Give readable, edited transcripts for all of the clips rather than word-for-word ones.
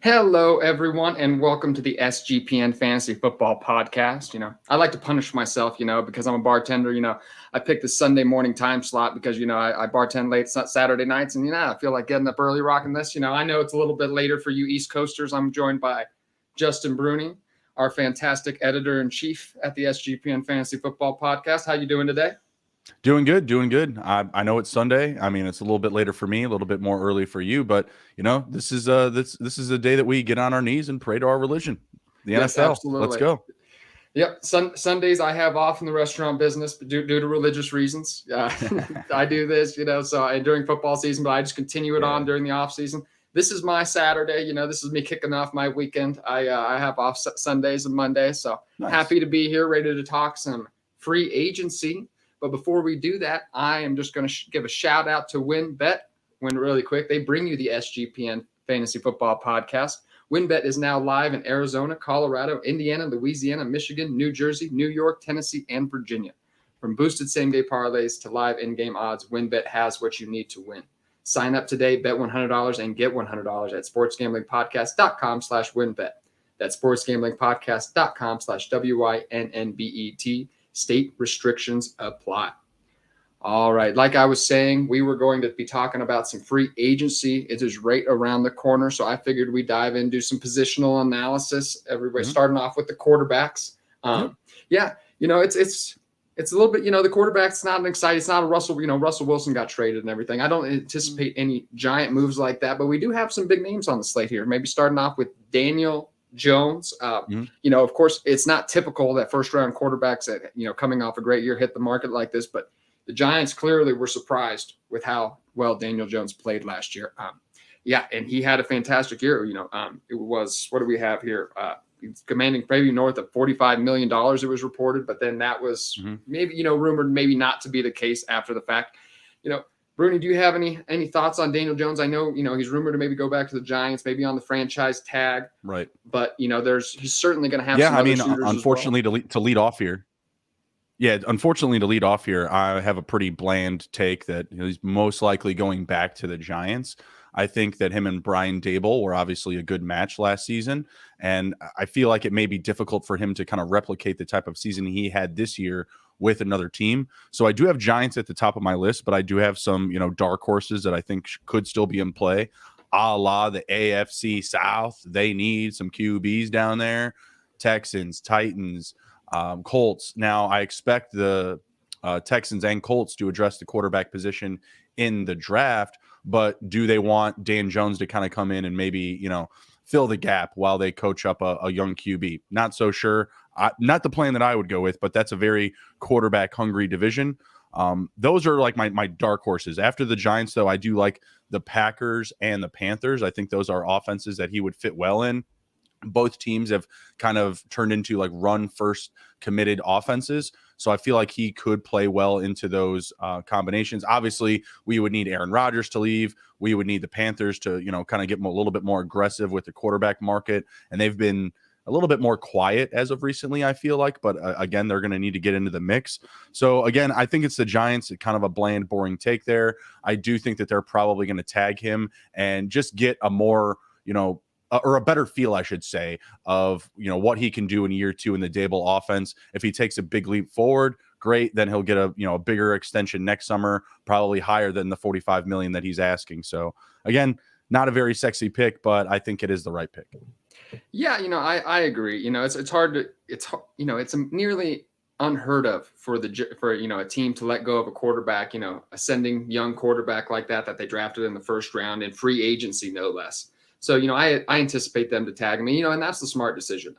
Hello, everyone, and welcome to the SGPN Fantasy Football Podcast. I like to punish myself, because I'm a bartender. I picked the Sunday morning time slot because, I bartend late Saturday nights, and, I feel like getting up early rocking this. I know it's a little bit later for you East Coasters. I'm joined by Justin Bruni, our fantastic editor-in-chief at the SGPN Fantasy Football Podcast. How you doing today? Doing good, doing good. I know it's Sunday. I mean, it's a little bit later for me, a little bit more early for you, but this is a day that we get on our knees and pray to our religion, the Yes, NFL. absolutely. Let's go. Yep. Sundays I have off in the restaurant business due to religious reasons. I do this, during football season, but I just continue it on during the off season. This is my Saturday. This is me kicking off my weekend. I have off Sundays and Mondays, so Nice. Happy to be here, ready to talk some free agency. But before we do that, I am just going to give a shout out to WinBet. Really quick, they bring you the SGPN Fantasy Football Podcast. WinBet is now live in Arizona, Colorado, Indiana, Louisiana, Michigan, New Jersey, New York, Tennessee, and Virginia. From boosted same-day parlays to live in-game odds, WinBet has what you need to win. Sign up today, bet $100 and get $100 at sportsgamblingpodcast.com/winbet. That's sportsgamblingpodcast.com/WINNBET. State restrictions apply. All right. Like I was saying, we were going to be talking about some free agency. It is right around the corner. So I figured we'd dive in, do some positional analysis. Everybody starting off with the quarterbacks. Yeah. It's a little bit, the quarterback's not an exciting, it's not a Russell Wilson got traded and everything. I don't anticipate any giant moves like that, but we do have some big names on the slate here. Maybe starting off with Daniel Jones. Of course, it's not typical that first round quarterbacks that, coming off a great year hit the market like this, but the Giants clearly were surprised with how well Daniel Jones played last year. And he had a fantastic year. It was, what do we have here? He's commanding maybe north of $45 million, it was reported, but then that was maybe, rumored maybe not to be the case after the fact. Bruni, do you have any thoughts on Daniel Jones? I know, he's rumored to maybe go back to the Giants, maybe on the franchise tag. Right. But, he's certainly going to have some other shooters unfortunately, as well. to lead off here. Yeah, unfortunately, to lead off here, I have a pretty bland take that he's most likely going back to the Giants. I think that him and Brian Dable were obviously a good match last season, and I feel like it may be difficult for him to kind of replicate the type of season he had this year with another team. So I do have Giants at the top of my list, but I do have some, dark horses that I think could still be in play, a la the AFC South. They need some QBs down there. Texans, Titans, Colts. Now, I expect the Texans and Colts to address the quarterback position in the draft, but do they want Dan Jones to kind of come in and maybe, fill the gap while they coach up a young QB? Not so sure. Not the plan that I would go with, but that's a very quarterback-hungry division. Those are like my dark horses. After the Giants, though, I do like the Packers and the Panthers. I think those are offenses that he would fit well in. Both teams have kind of turned into like run first committed offenses. So I feel like he could play well into those combinations. Obviously, we would need Aaron Rodgers to leave. We would need the Panthers to, kind of get a little bit more aggressive with the quarterback market. And they've been a little bit more quiet as of recently, I feel like. But again, they're going to need to get into the mix. So again, I think it's the Giants, kind of a bland, boring take there. I do think that they're probably going to tag him and just get a more, or a better feel, I should say, of, what he can do in year two in the Dable offense. If he takes a big leap forward, great. Then he'll get a bigger extension next summer, probably higher than the $45 million that he's asking. So again, not a very sexy pick, but I think it is the right pick. Yeah, I agree. It's hard to it's nearly unheard of for a team to let go of a quarterback, ascending young quarterback like that they drafted in the first round in free agency, no less. So, I anticipate them to tag me, and that's the smart decision.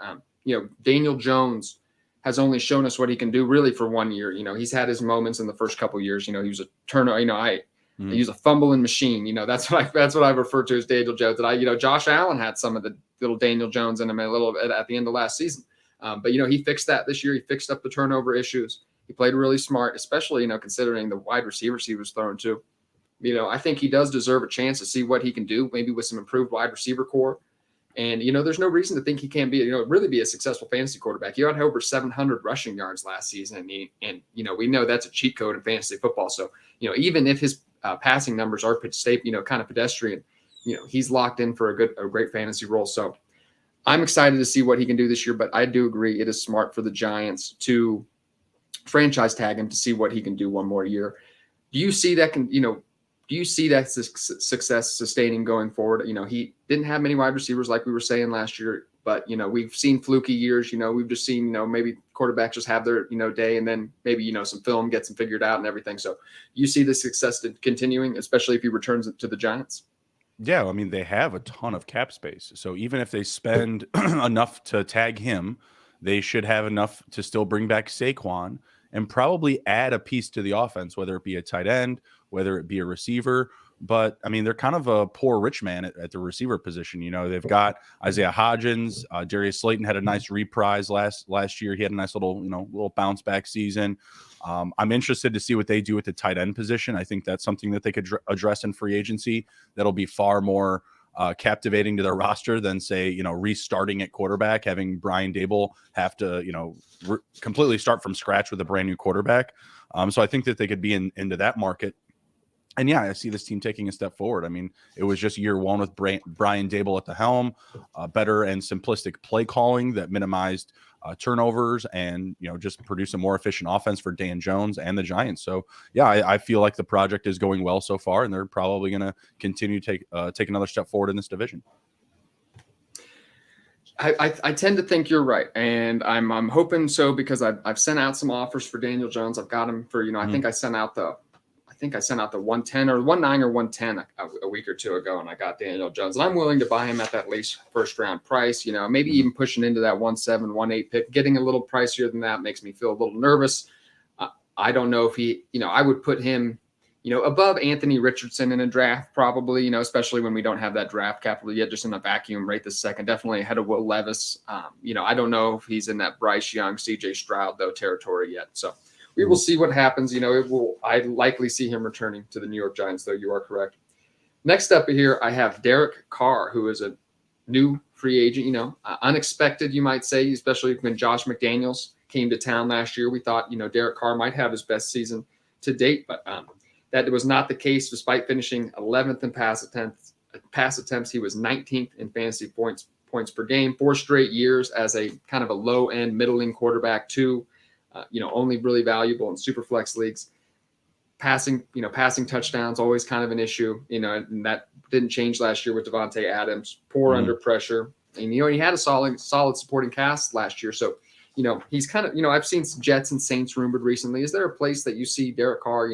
Daniel Jones has only shown us what he can do really for 1 year. He's had his moments in the first couple of years. He was a turnover, I use a fumbling machine. That's what I refer to as Daniel Jones. And Josh Allen had some of the little Daniel Jones in him a little bit at the end of last season. But he fixed that this year. He fixed up the turnover issues. He played really smart, especially, considering the wide receivers he was throwing to. I think he does deserve a chance to see what he can do, maybe with some improved wide receiver core. And, there's no reason to think he can't be, really be a successful fantasy quarterback. He had over 700 rushing yards last season. And we know that's a cheat code in fantasy football. So, even if his passing numbers are kind of pedestrian, he's locked in for a great fantasy role. So I'm excited to see what he can do this year, but I do agree it is smart for the Giants to franchise tag him to see what he can do one more year. Do you see that do you see that success sustaining going forward? He didn't have many wide receivers like we were saying last year, but we've seen fluky years. We've just seen maybe quarterbacks just have their day, and then maybe some film gets them figured out and everything. So you see the success continuing, especially if he returns to the Giants. Yeah, I mean, they have a ton of cap space. So even if they spend enough to tag him, they should have enough to still bring back Saquon and probably add a piece to the offense, whether it be a tight end, whether it be a receiver. But I mean, they're kind of a poor rich man at the receiver position. They've got Isaiah Hodgins, Darius Slayton had a nice reprise last year. He had a nice little bounce back season. I'm interested to see what they do with the tight end position. I think that's something that they could address in free agency. That'll be far more captivating to their roster than, say, restarting at quarterback, having Brian Dable have to, completely start from scratch with a brand new quarterback. So I think that they could be into that market. And yeah, I see this team taking a step forward. I mean, it was just year one with Brian Dable at the helm, better and simplistic play calling that minimized turnovers and, just produce a more efficient offense for Dan Jones and the Giants. So yeah, I feel like the project is going well so far, and they're probably going to continue to take another step forward in this division. I tend to think you're right, and I'm hoping so, because I've sent out some offers for Daniel Jones. I've got him for I think I sent out the 110 or 19 or 110 a week or two ago, and I got Daniel Jones, and I'm willing to buy him at that least first round price. Maybe even pushing into that 1.7, 1.8 pick. Getting a little pricier than that makes me feel a little nervous. I don't know if he, I would put him, above Anthony Richardson in a draft, probably, especially when we don't have that draft capital yet, just in a vacuum right this second. Definitely ahead of Will Levis. I don't know if he's in that Bryce Young, CJ Stroud, though, territory yet. So we will see what happens. I likely see him returning to the New York Giants, though. You are correct. Next up here, I have Derek Carr, who is a new free agent, unexpected, you might say, especially when Josh McDaniels came to town last year. We thought, Derek Carr might have his best season to date, but that was not the case. Despite finishing 11th in pass attempts, he was 19th in fantasy points per game, 4 straight years as a kind of a low-end, middling quarterback, too. Only really valuable in super flex leagues. Passing touchdowns, always kind of an issue, and that didn't change last year with Devontae Adams. Poor under pressure. And, he had a solid supporting cast last year. So, he's kind of, I've seen Jets and Saints rumored recently. Is there a place that you see Derek Carr,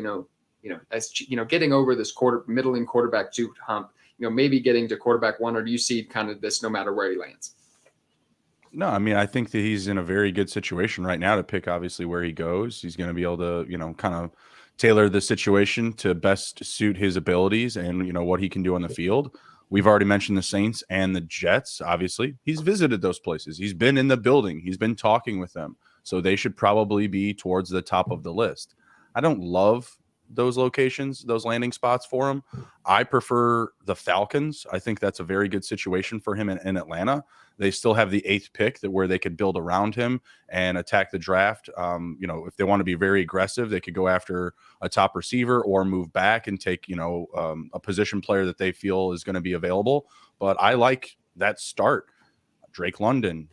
as, getting over this middling quarterback 2 hump, maybe getting to quarterback 1, or do you see kind of this no matter where he lands? No, I mean, I think that he's in a very good situation right now to pick, obviously, where he goes. He's going to be able to, kind of tailor the situation to best suit his abilities and, what he can do on the field. We've already mentioned the Saints and the Jets. Obviously, he's visited those places. He's been in the building. He's been talking with them. So they should probably be towards the top of the list. I don't love those locations, those landing spots for him. I prefer the Falcons. I think that's a very good situation for him in Atlanta. They still have the 8th pick where they could build around him and attack the draft. If they want to be very aggressive, they could go after a top receiver or move back and take, a position player that they feel is going to be available. But I like that start. Drake London,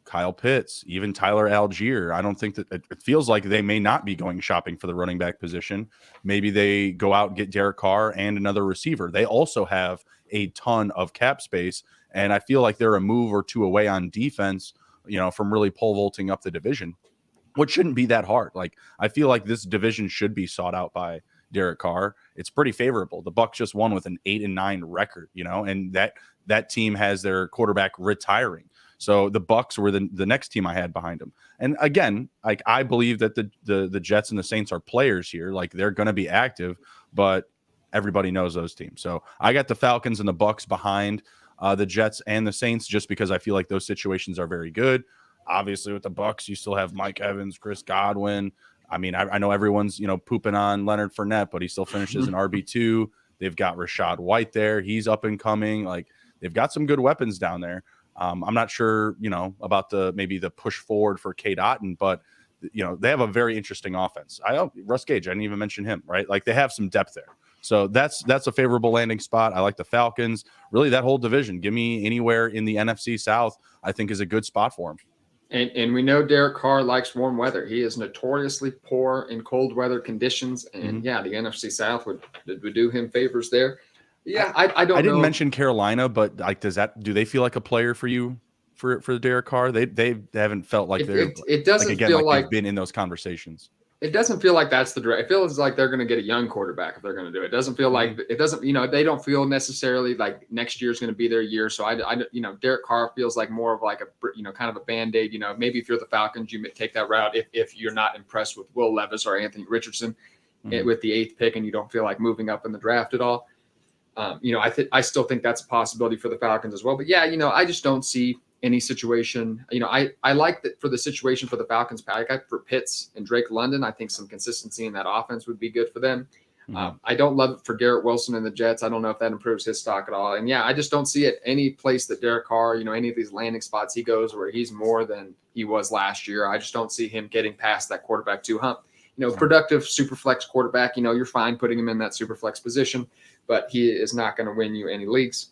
Kyle Pitts, even Tyler Algier. I don't think that it feels like they may not be going shopping for the running back position. Maybe they go out and get Derek Carr and another receiver. They also have a ton of cap space, and I feel like they're a move or two away on defense, from really pole vaulting up the division, which shouldn't be that hard. Like, I feel like this division should be sought out by Derek Carr. It's pretty favorable. The Bucs just won with an 8-9 record, and that team has their quarterback retiring. So the Bucs were the next team I had behind them. And again, like, I believe that the Jets and the Saints are players here. Like, they're going to be active, but everybody knows those teams. So I got the Falcons and the Bucs behind the Jets and the Saints, just because I feel like those situations are very good. Obviously, with the Bucs, you still have Mike Evans, Chris Godwin. I mean, I know everyone's, pooping on Leonard Fournette, but he still finishes an RB2. They've got Rashad White there. He's up and coming. Like, they've got some good weapons down there. I'm not sure, about maybe the push forward for Cade Otton, but they have a very interesting offense. Russ Gage, I didn't even mention him, right? Like, they have some depth there. So that's a favorable landing spot. I like the Falcons. Really, that whole division. Give me anywhere in the NFC South, I think is a good spot for him. And we know Derek Carr likes warm weather. He is notoriously poor in cold weather conditions. And the NFC South would do him favors there. Yeah, I don't know. I didn't mention Carolina, but like, do they feel like a player for you for Derek Carr? They haven't felt like it doesn't feel like they've been in those conversations. It doesn't feel like that's the direct. It feels like they're going to get a young quarterback if they're going to do it. It doesn't feel like it doesn't. They don't feel necessarily like next year is going to be their year. So Derek Carr feels like more of like a kind of a Band-Aid. Maybe if you're the Falcons, you may take that route if you're not impressed with Will Levis or Anthony Richardson with the 8th pick and you don't feel like moving up in the draft at all. I still think that's a possibility for the Falcons as well. But yeah, I just don't see any situation. I like that for the situation for the Falcons. For Pitts and Drake London, I think some consistency in that offense would be good for them. I don't love it for Garrett Wilson and the Jets. I don't know if that improves his stock at all. And yeah, I just don't see it any place that Derek Carr, any of these landing spots he goes where he's more than he was last year. I just don't see him getting past that quarterback 2 hump. Productive super flex quarterback, you're fine putting him in that super flex position, but he is not going to win you any leagues.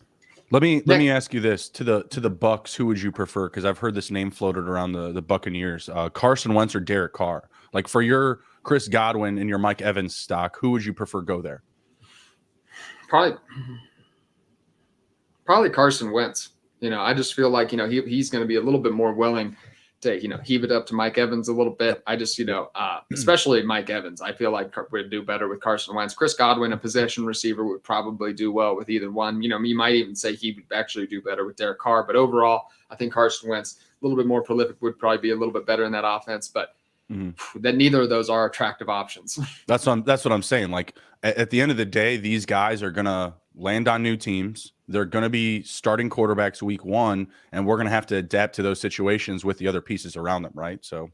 Let me ask you this: to the Bucks, who would you prefer? Because I've heard this name floated around the Buccaneers: Carson Wentz or Derek Carr. Like for your Chris Godwin and your Mike Evans stock, who would you prefer go there? Probably Carson Wentz. I just feel like he's going to be a little bit more willing to heave it up to Mike Evans a little bit. I just especially Mike Evans, I feel like would do better with Carson Wentz. Chris Godwin, a possession receiver, would probably do well with either one. You might even say he would actually do better with Derek Carr, but overall, I think Carson Wentz, a little bit more prolific, would probably be a little bit better in that offense. But that neither of those are attractive options. That's what I'm saying. Like at the end of the day, these guys are gonna land on new teams. They're going to be starting quarterbacks week 1, and we're going to have to adapt to those situations with the other pieces around them, right? So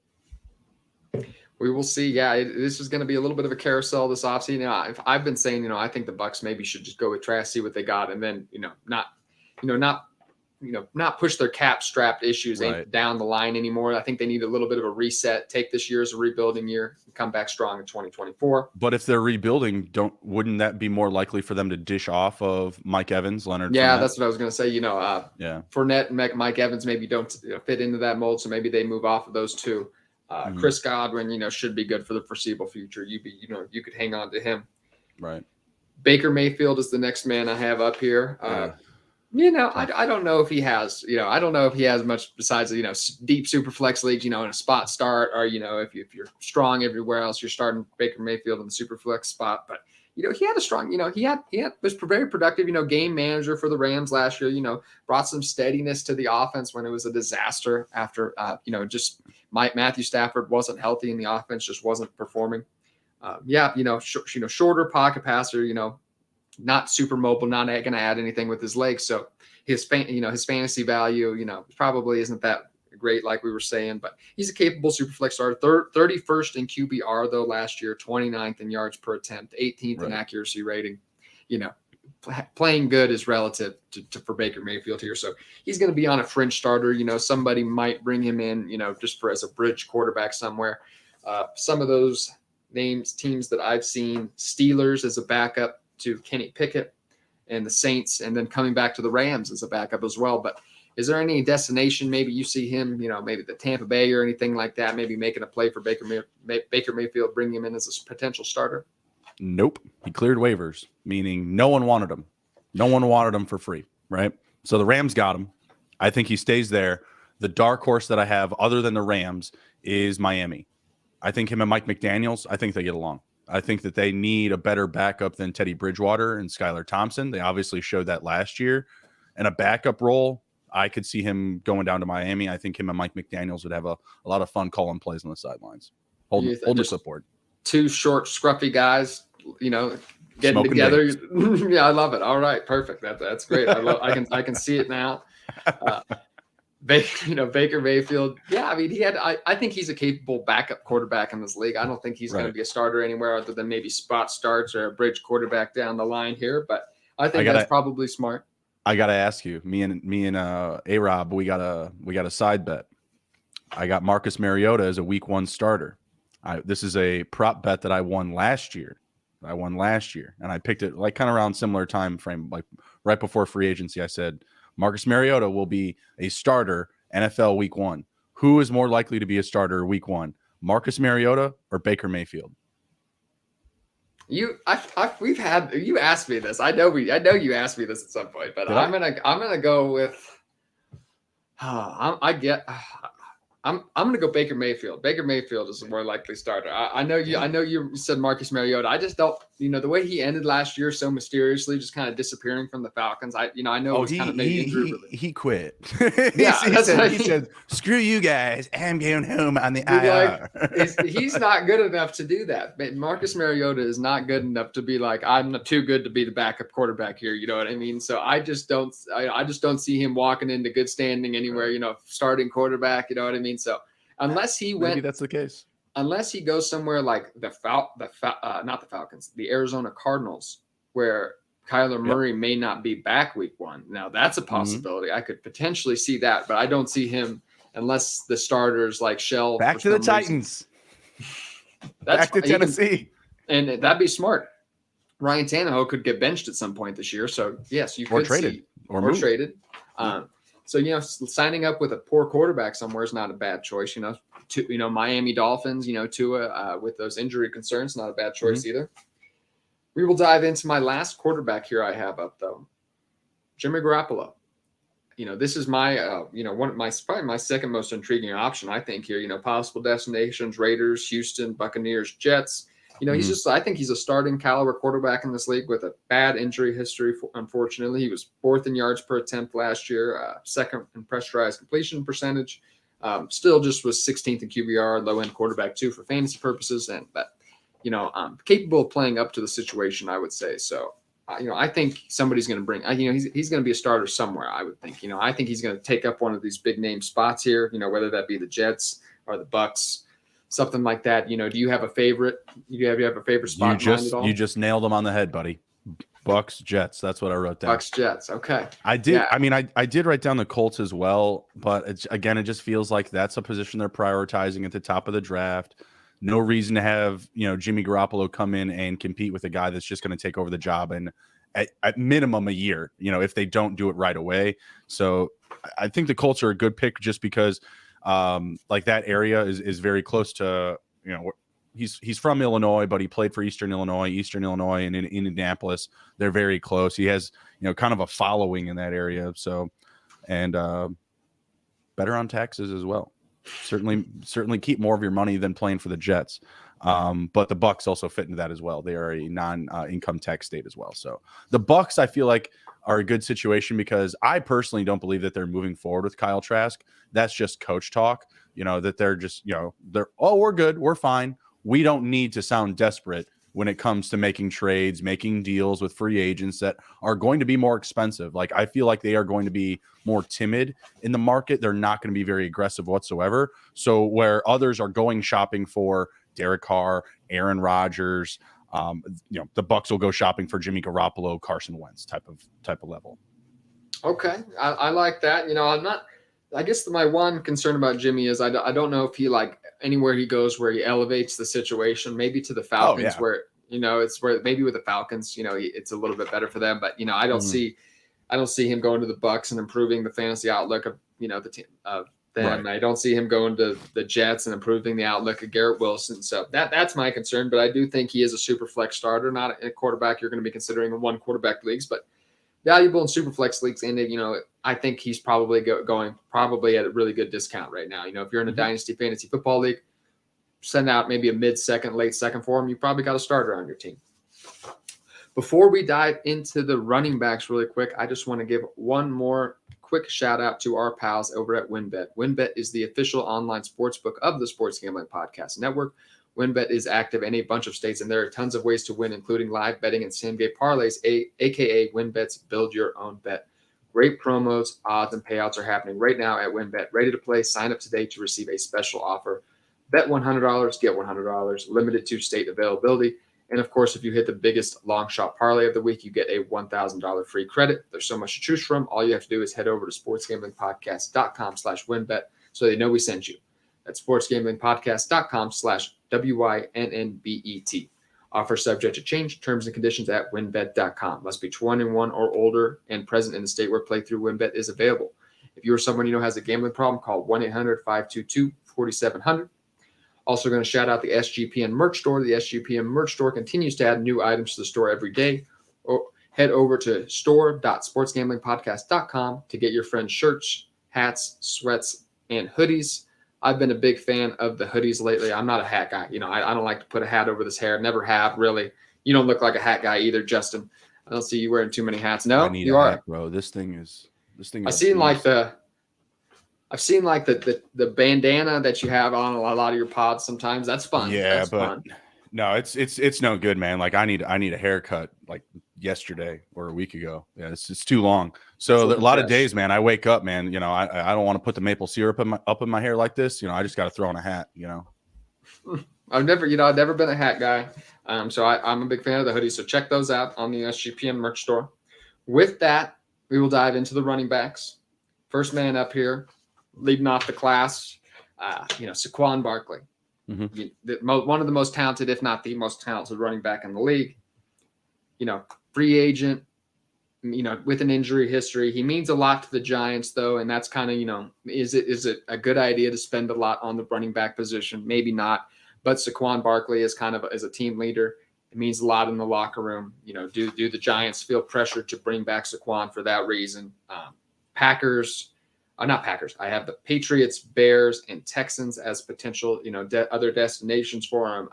we will see. Yeah, this is going to be a little bit of a carousel this offseason. If I've been saying, I think the Bucks maybe should just go with Trask, see what they got, and then not push their cap strapped issues down the line anymore. I think they need a little bit of a reset. Take this year as a rebuilding year and come back strong in 2024. But if they're rebuilding, wouldn't that be more likely for them to dish off of Mike Evans, Leonard? Yeah, Fournette? that's what I was going to say. Fournette and Mike Evans maybe don't fit into that mold, so maybe they move off of those two. Chris Godwin, should be good for the foreseeable future. You could hang on to him. Right. Baker Mayfield is the next man I have up here. I don't know if he has, I don't know if he has much besides, deep super flex leagues, in a spot start, or, if you're strong everywhere else, you're starting Baker Mayfield in the super flex spot. But, he had a strong, he was very productive, game manager for the Rams last year, brought some steadiness to the offense when it was a disaster after, Matthew Stafford wasn't healthy and the offense just wasn't performing. Shorter pocket passer, not super mobile, not going to add anything with his legs. So his fantasy value, probably isn't that great, like we were saying, but he's a capable super flex starter. 31st in QBR though last year, 29th in yards per attempt, 18th in accuracy rating. Playing good is relative for Baker Mayfield here. So he's going to be on a fringe starter. Somebody might bring him in, just as a bridge quarterback somewhere. Some of those teams that I've seen, Steelers as a backup to Kenny Pickett and the Saints, and then coming back to the Rams as a backup as well. But is there any destination? Maybe you see him, maybe the Tampa Bay or anything like that, maybe making a play for Baker Mayfield, bring him in as a potential starter? Nope. He cleared waivers, meaning no one wanted him. No one wanted him for free, right? So the Rams got him. I think he stays there. The dark horse that I have other than the Rams is Miami. I think him and Mike McDaniels, I think they get along. I think that they need a better backup than Teddy Bridgewater and Skylar Thompson. They obviously showed that last year. And a backup role, I could see him going down to Miami. I think him and Mike McDaniels would have a lot of fun calling plays on the sidelines. Hold your support. 2 short, scruffy guys, getting Smoking together. Yeah, I love it. All right, perfect. That's great. I can see it now. Baker Mayfield. Yeah, I mean, I think he's a capable backup quarterback in this league. I don't think he's going to be a starter anywhere other than maybe spot starts or a bridge quarterback down the line here. But I think that's probably smart. I got to ask you, me and A-Rob, we got a side bet. I got Marcus Mariota as a week 1 starter. This is a prop bet that I won last year. I won last year, and I picked it like kind of around similar time frame, like right before free agency. I said Marcus Mariota will be a starter NFL Week 1. Who is more likely to be a starter Week 1, Marcus Mariota or Baker Mayfield? You asked me this. I know you asked me this at some point, but I'm gonna go with. I'm gonna go Baker Mayfield. Baker Mayfield is the more likely starter. I know you said Marcus Mariota. I just don't, the way he ended last year so mysteriously, just kind of disappearing from the Falcons. I know it was kind of maybe injury. He quit. Yeah, he said, "Screw you guys. I'm going home on the IR." He's not good enough to do that. Marcus Mariota is not good enough to be like, I'm not too good to be the backup quarterback here. You know what I mean? So I just don't see him walking into good standing anywhere. Starting quarterback. You know what I mean? So unless he went, maybe that's the case. Unless he goes somewhere like not the Falcons, the Arizona Cardinals, where Kyler Murray may not be back Week 1. Now that's a possibility. Mm-hmm. I could potentially see that, but I don't see him unless the starters like Shell back to the Titans. Back to Tennessee, and that'd be smart. Ryan Tannehill could get benched at some point this year, so yes, you could traded or traded. So, signing up with a poor quarterback somewhere is not a bad choice. Miami Dolphins, Tua with those injury concerns, not a bad choice either. We will dive into my last quarterback here I have up, though. Jimmy Garoppolo. This is my, probably my second most intriguing option, I think, here. Possible destinations: Raiders, Houston, Buccaneers, Jets. I think he's a starting caliber quarterback in this league with a bad injury history. Unfortunately, he was 4th in yards per attempt last year, 2nd in pressurized completion percentage. Still just was 16th in QBR, low end quarterback too for fantasy purposes, but capable of playing up to the situation, I would say. So, I think somebody's going to bring. He's going to be a starter somewhere. I would think. I think he's going to take up one of these big name spots here. Whether that be the Jets or the Bucks. Something like that. Do you have a favorite? You have a favorite spot in mind at all? You just nailed them on the head, buddy. Bucks, Jets. That's what I wrote down. Bucks, Jets. Okay. I did. Yeah. I mean, I did write down the Colts as well, but it just feels like that's a position they're prioritizing at the top of the draft. No reason to have, Jimmy Garoppolo come in and compete with a guy that's just going to take over the job in at minimum a year, if they don't do it right away. So I think the Colts are a good pick just because like that area is very close to, he's from Illinois, but he played for Eastern Illinois, and in Indianapolis. They're very close. He has, kind of a following in that area. So, and better on taxes as well. Certainly keep more of your money than playing for the Jets. But the Bucks also fit into that as well. They are a non-income tax state as well. So the Bucks, I feel like, are a good situation because I personally don't believe that they're moving forward with Kyle Trask. That's just coach talk, that they're just, we're good. We're fine. We don't need to sound desperate when it comes to making trades, making deals with free agents that are going to be more expensive. Like, I feel like they are going to be more timid in the market. They're not going to be very aggressive whatsoever. So where others are going shopping for Derek Carr, Aaron Rodgers, the Bucks will go shopping for Jimmy Garoppolo, Carson Wentz type of level. Okay. I like that. I guess my one concern about Jimmy is I don't know if he, like, anywhere he goes where he elevates the situation, maybe to the Falcons where, it's where maybe with the Falcons, it's a little bit better for them. But, I don't see him going to the Bucks and improving the fantasy outlook of, the team of them. Right. I don't see him going to the Jets and improving the outlook of Garrett Wilson. So that's my concern. But I do think he is a super flex starter, not a quarterback you're going to be considering in one quarterback leagues, but valuable in super flex leagues. And, I think he's probably going at a really good discount right now. If you're in a dynasty fantasy football league, send out maybe a mid-second, late second for him. You probably got a starter on your team. Before we dive into the running backs really quick, I just want to give one more quick shout out to our pals over at WynnBET. WynnBET is the official online sportsbook of the Sports Gambling Podcast Network. WynnBET is active in a bunch of states, and there are tons of ways to win, including live betting and same-game parlays, aka WynnBET's Build Your Own Bet. Great promos, odds, and payouts are happening right now at WynnBET. Ready to play? Sign up today to receive a special offer. Bet $100, get $100, limited to state availability. And, of course, if you hit the biggest long shot parlay of the week, you get a $1,000 free credit. There's so much to choose from. All you have to do is head over to sportsgamblingpodcast.com/WynnBET so they know we sent you. That's sportsgamblingpodcast.com/WYNNBET. Offer subject to change. Terms and conditions at winbet.com. Must be 21 or older and present in the state where playthrough WinBet is available. If you or someone you know has a gambling problem, call 1-800-522-4700. Also going to shout out the SGPN merch store. The SGPN merch store continues to add new items to the store every day. Head over to store.sportsgamblingpodcast.com to get your friends shirts, hats, sweats, and hoodies. I've been a big fan of the hoodies lately. I'm not a hat guy. I don't like to put a hat over this hair. Never have, really. You don't look like a hat guy either, Justin. I don't see you wearing too many hats. No, I need you a are. hat, bro. This thing is I've seen the bandana that you have on a lot of your pods sometimes. That's fun. Yeah, that's but fun. No, it's no good, man. Like I need a haircut like yesterday or a week ago. Yeah, it's too long. So a lot of days, man, I wake up, man. I don't want to put the maple syrup up in my hair like this. I just got to throw on a hat. I've never been a hat guy. So I'm a big fan of the hoodies. So check those out on the SGPN merch store. With that, we will dive into the running backs. First man up here, leading off the class, Saquon Barkley. Mm-hmm. One of the most talented, if not the most talented running back in the league. Free agent, with an injury history. He means a lot to the Giants, though, and that's kind of, is it a good idea to spend a lot on the running back position? Maybe not, but Saquon Barkley is as a team leader. It means a lot in the locker room. Do the Giants feel pressured to bring back Saquon for that reason? Not Packers. I have the Patriots, Bears, and Texans as potential, other destinations for him.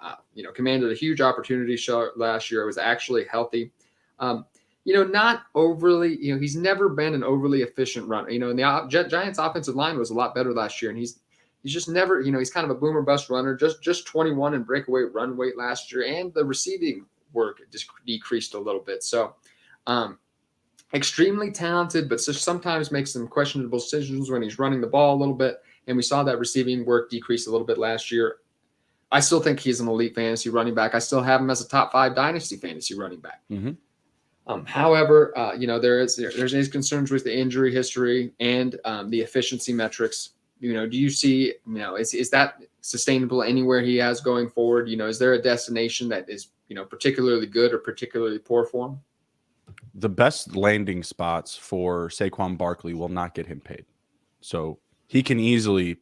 Commanded a huge opportunity show last year. It was actually healthy. Not overly, he's never been an overly efficient runner. And the Giants offensive line was a lot better last year. And he's just never, he's kind of a boomer bust runner, just 21 in breakaway run weight last year. And the receiving work just decreased a little bit. So, extremely talented, but sometimes makes some questionable decisions when he's running the ball a little bit. And we saw that receiving work decrease a little bit last year. I still think he's an elite fantasy running back. I still have him as a top 5 dynasty fantasy running back. Mm-hmm. However, there's these concerns with the injury history and the efficiency metrics. Do you see, is that sustainable anywhere he has going forward? Is there a destination that is, particularly good or particularly poor for him? The best landing spots for Saquon Barkley will not get him paid. So he can easily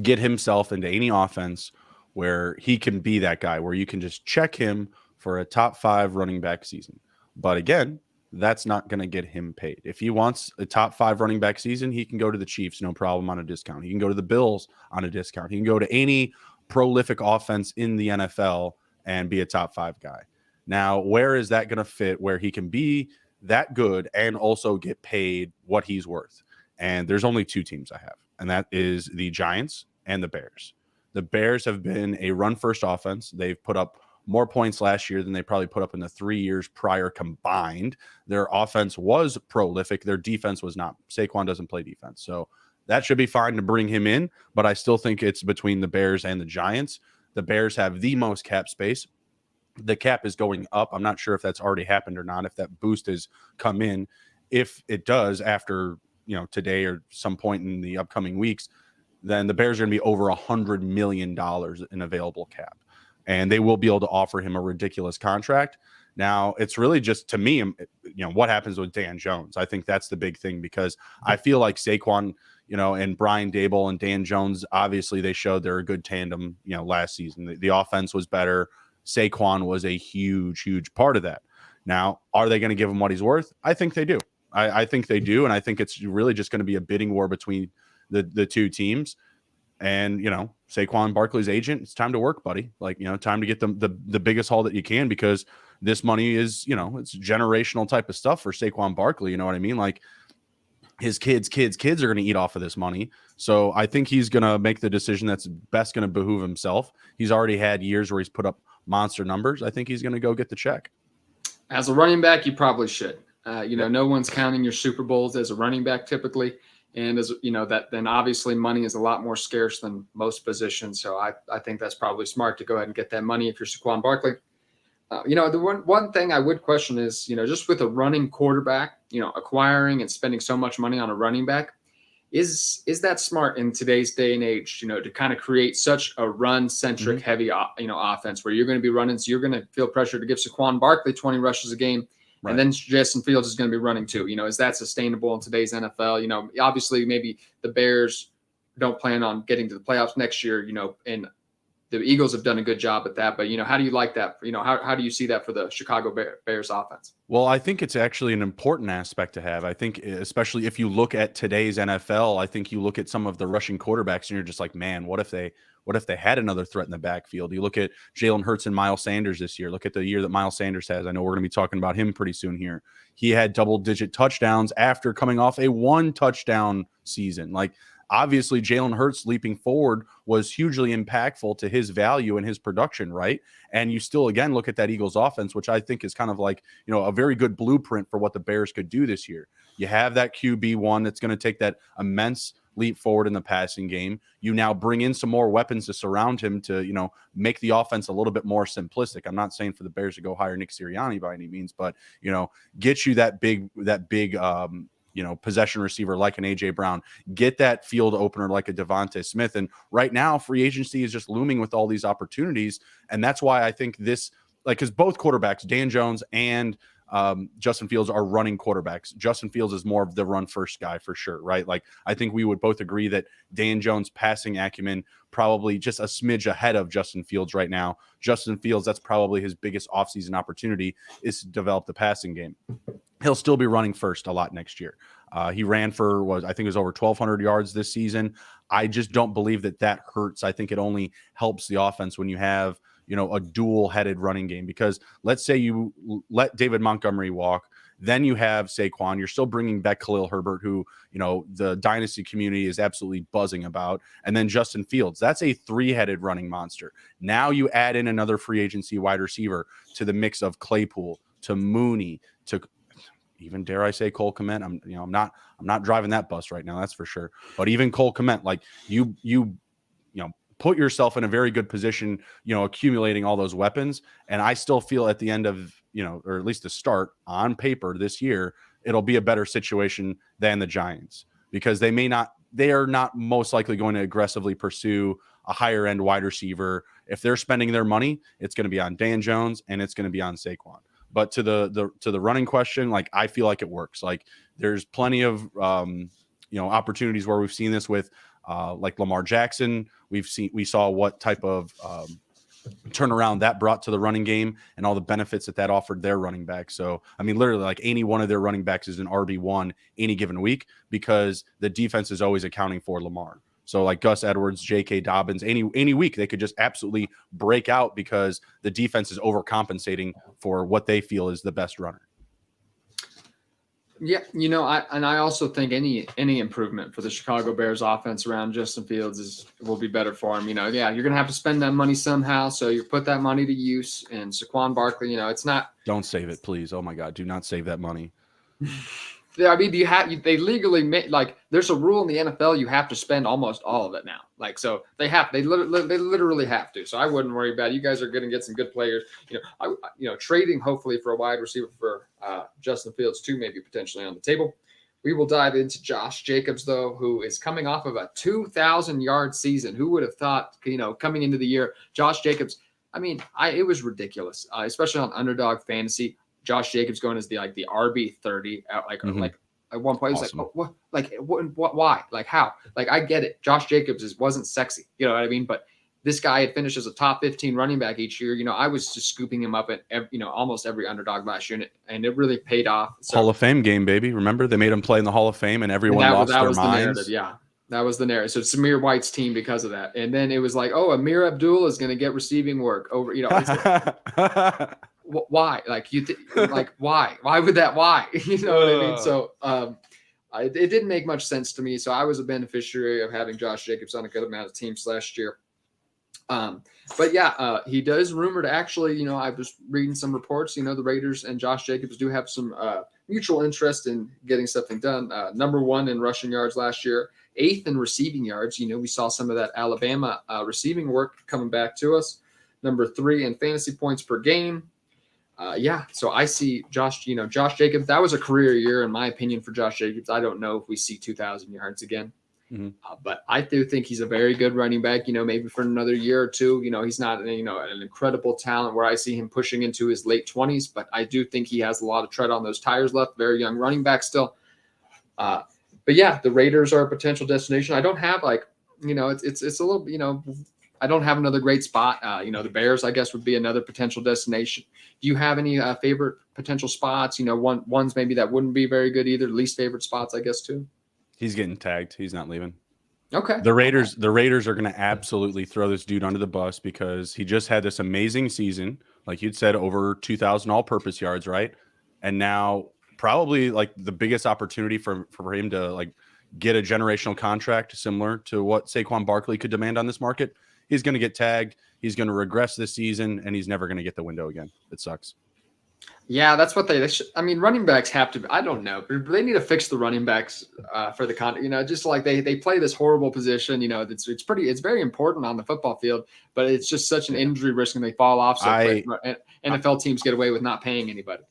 get himself into any offense where he can be that guy, where you can just check him for a top 5 running back season. But again, that's not going to get him paid. If he wants a top 5 running back season, he can go to the Chiefs, no problem, on a discount. He can go to the Bills on a discount. He can go to any prolific offense in the NFL and be a top 5 guy. Now, where is that going to fit where he can be that good and also get paid what he's worth? And there's only 2 teams I have, and that is the Giants and the Bears. The Bears have been a run-first offense. They've put up more points last year than they probably put up in the 3 years prior combined. Their offense was prolific. Their defense was not. Saquon doesn't play defense. So that should be fine to bring him in, but I still think it's between the Bears and the Giants. The Bears have the most cap space. The cap is going up. I'm not sure if that's already happened or not, if that boost has come in. If it does after, today or some point in the upcoming weeks, then the Bears are going to be over $100 million in available cap. And they will be able to offer him a ridiculous contract. Now, it's really just, to me, what happens with Dan Jones. I think that's the big thing, because I feel like Saquon, and Brian Daboll and Dan Jones, obviously they showed they're a good tandem, last season. The offense was better. Saquon was a huge, huge part of that. Now, are they going to give him what he's worth? I think they do. I think they do. And I think it's really just going to be a bidding war between the 2 teams. And, Saquon Barkley's agent, it's time to work, buddy. Time to get the biggest haul that you can, because this money is, it's generational type of stuff for Saquon Barkley. You know what I mean? Like, his kids are going to eat off of this money. So I think he's going to make the decision that's best going to behoove himself. He's already had years where he's put up monster numbers. I think he's going to go get the check. As a running back, you probably should. No one's counting your Super Bowls as a running back typically. And as then obviously money is a lot more scarce than most positions. So I think that's probably smart to go ahead and get that money if you're Saquon Barkley. The one thing I would question is, just with a running quarterback, acquiring and spending so much money on a running back, Is that smart in today's day and age, to kind of create such a run-centric heavy, offense where you're going to be running, so you're going to feel pressure to give Saquon Barkley 20 rushes a game, Right. and then Justin Fields is going to be running too. Is that sustainable in today's NFL? Obviously maybe the Bears don't plan on getting to the playoffs next year, and the Eagles have done a good job at that. But, how do you like that? How do you see that for the Chicago Bears offense? Well, I think it's actually an important aspect to have. I think, especially if you look at today's NFL, I think you look at some of the rushing quarterbacks and you're just like, man, what if they had another threat in the backfield? You look at Jalen Hurts and Miles Sanders this year. Look at the year that Miles Sanders has. I know we're going to be talking about him pretty soon here. He had double-digit touchdowns after coming off a 1-touchdown season. Like, obviously, Jalen Hurts leaping forward was hugely impactful to his value and his production, right? And you still, again, look at that Eagles offense, which I think is kind of like, a very good blueprint for what the Bears could do this year. You have that QB1 that's going to take that immense leap forward in the passing game. You now bring in some more weapons to surround him to, make the offense a little bit more simplistic. I'm not saying for the Bears to go hire Nick Sirianni by any means, but, get you that big, possession receiver like an A.J. Brown, get that field opener like a Devontae Smith. And right now, free agency is just looming with all these opportunities. And that's why I think this, because both quarterbacks, Dan Jones and Justin Fields, are running quarterbacks. Justin Fields is more of the run first guy for sure, right? Like, I think we would both agree that Dan Jones' passing acumen probably just a smidge ahead of Justin Fields right now. Justin Fields, that's probably his biggest offseason opportunity, is to develop the passing game. He'll still be running first a lot next year. He ran for, I think it was over 1,200 yards this season. I just don't believe that hurts. I think it only helps the offense when you have, a dual-headed running game, because let's say you let David Montgomery walk, then you have Saquon. You're still bringing back Khalil Herbert, who, the dynasty community is absolutely buzzing about, and then Justin Fields. That's a 3-headed running monster. Now you add in another free agency wide receiver to the mix of Claypool, to Mooney, to even, dare I say, Cole Kmet. I'm not driving that bus right now, that's for sure. But even Cole Kmet, like you put yourself in a very good position, accumulating all those weapons. And I still feel at the end of, or at least the start on paper this year, it'll be a better situation than the Giants, because they are not most likely going to aggressively pursue a higher end wide receiver. If they're spending their money, it's going to be on Dan Jones and it's going to be on Saquon. But to the running question, like, I feel like it works. Like, there's plenty of opportunities where we've seen this with like Lamar Jackson. We saw what type of turnaround that brought to the running game and all the benefits that offered their running back. So, I mean, literally, like, any one of their running backs is an RB1 any given week, because the defense is always accounting for Lamar. So, like Gus Edwards, J.K. Dobbins, any week they could just absolutely break out because the defense is overcompensating for what they feel is the best runner. Yeah, I also think any improvement for the Chicago Bears offense around Justin Fields will be better for him. Yeah, you're gonna have to spend that money somehow, so you put that money to use. And Saquon Barkley, it's not. Don't save it, please. Oh my God, do not save that money. I mean, they legally make, like, there's a rule in the NFL, you have to spend almost all of it now. Like, so they literally have to. So I wouldn't worry about it. You guys are going to get some good players. Trading hopefully for a wide receiver for Justin Fields too, maybe potentially on the table. We will dive into Josh Jacobs, though, who is coming off of a 2,000-yard season. Who would have thought, coming into the year, Josh Jacobs? I mean, it was ridiculous, especially on Underdog Fantasy. Josh Jacobs going as the RB30, like at one point, awesome. It's like, what, why? Like, how? Like, I get it. Josh Jacobs wasn't sexy, you know what I mean? But this guy had finished as a top 15 running back each year. I was just scooping him up at almost every Underdog last year, and it really paid off. So, Hall of Fame game, baby. Remember, they made him play in the Hall of Fame, and everyone lost their minds. The narrative, yeah. That was the narrative. So Samir White's team because of that. And then it was like, oh, Amir Abdul is going to get receiving work over, why? Like, why? Why would that? Why? You know what I mean? So it didn't make much sense to me. So I was a beneficiary of having Josh Jacobs on a good amount of teams last year. But yeah, he does rumored actually, I was reading some reports, the Raiders and Josh Jacobs do have some mutual interest in getting something done. Number 1 in rushing yards last year, 8th in receiving yards. We saw some of that Alabama receiving work coming back to us. Number 3 in fantasy points per game. So I see Josh Jacobs. That was a career year, in my opinion, for Josh Jacobs. I don't know if we see 2,000 yards again. But I do think he's a very good running back, maybe for another year or two. He's not, an incredible talent where I see him pushing into his late 20s, but I do think he has a lot of tread on those tires left. Very young running back still. But yeah, the Raiders are a potential destination. I don't have it's a little, I don't have another great spot. The Bears, I guess, would be another potential destination. Do you have any favorite potential spots? Ones maybe that wouldn't be very good either. Least favorite spots, I guess, too. He's getting tagged. He's not leaving. Okay. The Raiders are going to absolutely throw this dude under the bus because he just had this amazing season, like you'd said, over 2,000 all-purpose yards, right? And now probably like the biggest opportunity for him to like get a generational contract similar to what Saquon Barkley could demand on this market. He's going to get tagged. He's going to regress this season, and he's never going to get the window again. It sucks. Yeah, that's what they should. I mean, running backs have to. I don't know, but they need to fix the running backs for the contract. Just like they play this horrible position. It's very important on the football field, but it's just such an injury risk, and they fall off. So NFL teams get away with not paying anybody.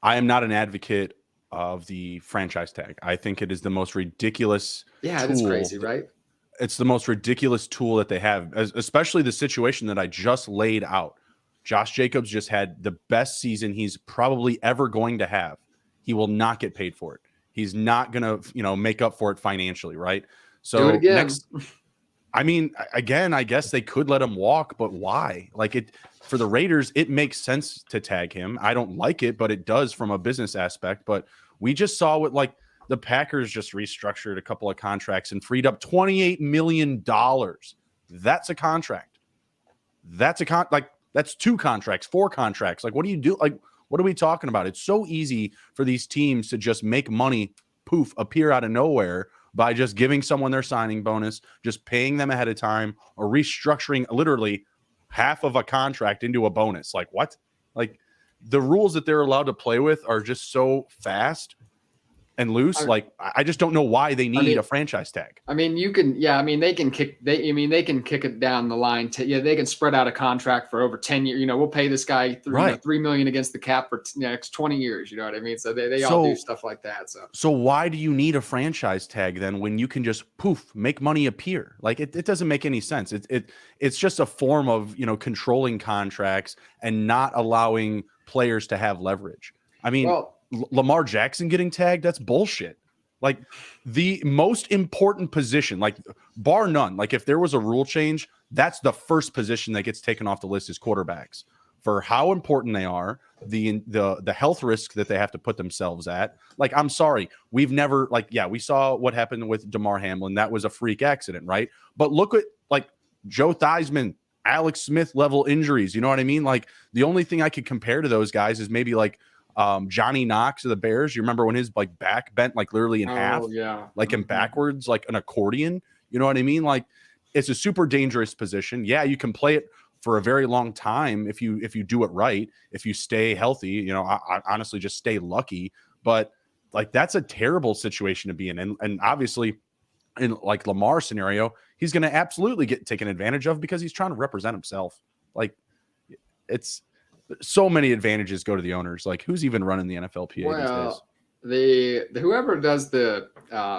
I am not an advocate of the franchise tag. I think it is the most ridiculous. Yeah, it's crazy, right? It's the most ridiculous tool that they have, especially the situation that I just laid out. Josh Jacobs just had the best season he's probably ever going to have. He will not get paid for it. He's not going to, make up for it financially, right? So do it again. Again, I guess they could let him walk, but why? For the Raiders, it makes sense to tag him. I don't like it, but it does from a business aspect. But we just saw what the Packers just restructured a couple of contracts and freed up $28 million. That's a contract. That's 2 contracts, 4 contracts. What do you do? What are we talking about? It's so easy for these teams to just make money, appear out of nowhere by just giving someone their signing bonus, just paying them ahead of time, or restructuring literally half of a contract into a bonus. What? The rules that they're allowed to play with are just so fast and loose. I just don't know why they need a franchise tag. They can kick it down the line. They can spread out a contract for over 10 years. We'll pay this guy $3 million against the cap for next 20 years. You know what I mean? So they all do stuff like that. So why do you need a franchise tag then when you can just make money appear? It doesn't make any sense. It's just a form of, controlling contracts and not allowing players to have leverage. Lamar Jackson getting tagged, that's bullshit. The most important position, bar none, if there was a rule change, that's the first position that gets taken off the list is quarterbacks, for how important they are, the health risk that they have to put themselves at. I'm sorry, we've never we saw what happened with DeMar Hamlin. That was a freak accident, right? But look at Joe Theismann, Alex Smith level injuries. You know what I mean? The only thing I could compare to those guys is maybe Johnny Knox of the Bears. You remember when his back bent literally in half, and backwards like an accordion. You know what I mean? It's a super dangerous position. Yeah, you can play it for a very long time if you do it right. If you stay healthy, I honestly just stay lucky. But that's a terrible situation to be in, and obviously in Lamar's scenario, he's going to absolutely get taken advantage of because he's trying to represent himself. It's. So many advantages go to the owners. Who's even running the NFLPA these days? Whoever does the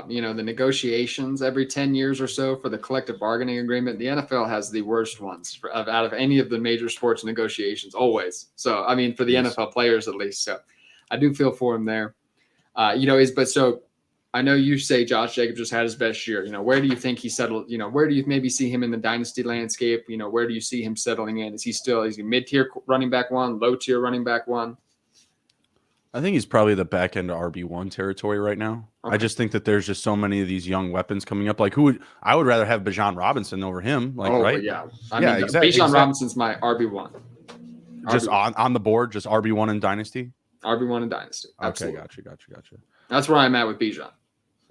negotiations every 10 years or so for the collective bargaining agreement, the NFL has the worst ones out of any of the major sports negotiations always. So, for the NFL players at least. So I do feel for him there. I know you say Josh Jacobs just had his best year. Where do you think he settled? Where do you maybe see him in the dynasty landscape? Where do you see him settling in? Is he mid-tier running back 1, low-tier running back 1? I think he's probably the back end of RB1 territory right now. Okay. I just think that there's just so many of these young weapons coming up. I would rather have Bijan Robinson over him. Right? Yeah. Bijan Robinson's my RB1. Just on the board, just RB1 in dynasty? RB1 in dynasty. Absolutely. Okay, gotcha. That's where I'm at with Bijan.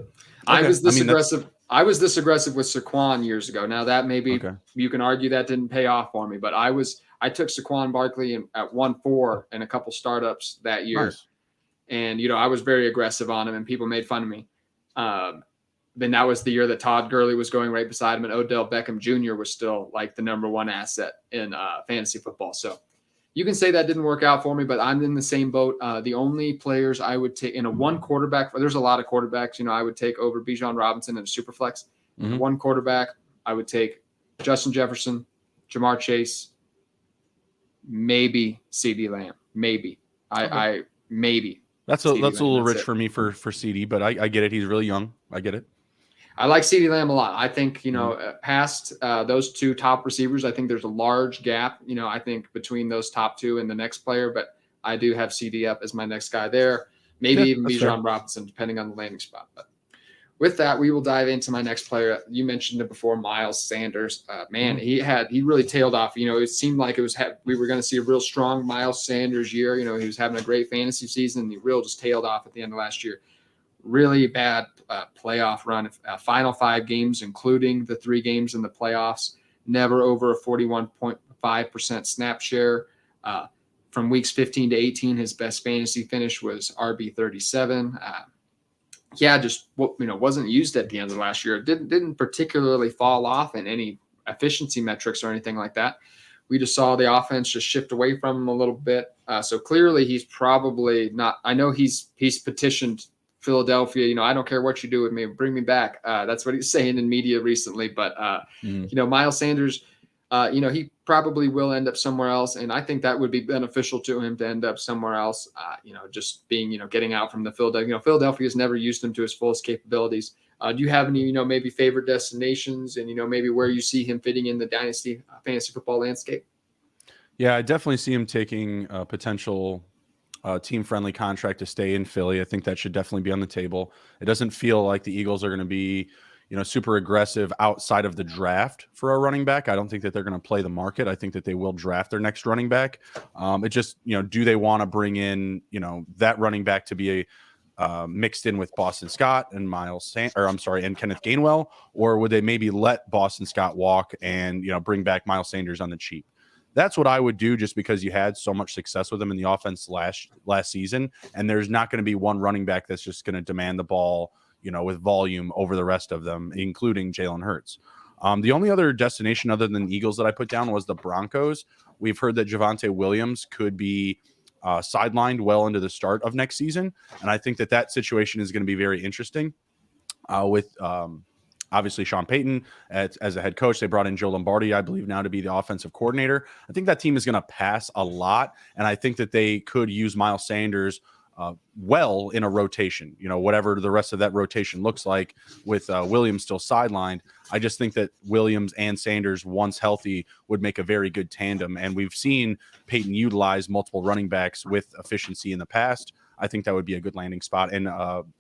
Okay. I was this aggressive with Saquon years ago. Now that maybe you can argue that didn't pay off for me, but I took Saquon Barkley at 1.4 in a couple startups that year. Nice. And, I was very aggressive on him and people made fun of me. Then that was the year that Todd Gurley was going right beside him and Odell Beckham Jr. was still the number 1 asset in fantasy football. So you can say that didn't work out for me, but I'm in the same boat. The only players I would take in a 1 quarterback, there's a lot of quarterbacks, I would take over Bijan Robinson in a super flex. Mhm. One quarterback, I would take Justin Jefferson, Jamar Chase, maybe CD Lamb. Maybe. Okay. I maybe. That's a CeeDee Lamb, little that's rich it. for me for CD, but I get it. He's really young. I get it. I like CeeDee Lamb a lot. I think, Mhm. past those two top receivers, I think there's a large gap, I think between those top two and the next player, but I do have CD up as my next guy there. Maybe Yeah, even that's fair. Bijan Robinson, depending on the landing spot. But with that, we will dive into my next player. You mentioned it before, Miles Sanders. Man, Mhm. he really tailed off. It seemed like we were going to see a real strong Miles Sanders year. He was having a great fantasy season, and he really just tailed off at the end of last year. Really bad playoff run. Final 5 games, including the 3 games in the playoffs, never over a 41.5% snap share. From weeks 15 to 18, his best fantasy finish was RB 37. Just wasn't used at the end of last year. Didn't particularly fall off in any efficiency metrics or anything like that. We just saw the offense just shift away from him a little bit. So clearly, he's probably not. I know he's petitioned Philadelphia. I don't care what you do with me, bring me back. That's what he's saying in media recently. But Mhm. Miles Sanders, he probably will end up somewhere else, and I think that would be beneficial to him to end up somewhere else. Just being, getting out from the Philadelphia. Philadelphia has never used him to his fullest capabilities. Do you have any, maybe favorite destinations, and maybe where you see him fitting in the dynasty fantasy football landscape? Yeah, I definitely see him taking a potential team-friendly contract to stay in Philly. I think that should definitely be on the table. It doesn't feel like the Eagles are going to be, super aggressive outside of the draft for a running back. I don't think that they're going to play the market. I think that they will draft their next running back. It just, do they want to bring in, that running back to be mixed in with Boston Scott and and Kenneth Gainwell, or would they maybe let Boston Scott walk and bring back Miles Sanders on the cheap? That's what I would do, just because you had so much success with him in the offense last season, and there's not going to be one running back that's just going to demand the ball, with volume over the rest of them, including Jalen Hurts. The only other destination other than the Eagles that I put down was the Broncos. We've heard that Javonte Williams could be sidelined well into the start of next season, and I think that situation is going to be very interesting. With obviously Sean Payton as a head coach, they brought in Joe Lombardi, I believe, now to be the offensive coordinator. I think that team is going to pass a lot, and I think that they could use Miles Sanders well in a rotation, whatever the rest of that rotation looks like, with Williams still sidelined. I just think that Williams and Sanders, once healthy, would make a very good tandem. And we've seen Peyton utilize multiple running backs with efficiency in the past. I think that would be a good landing spot, and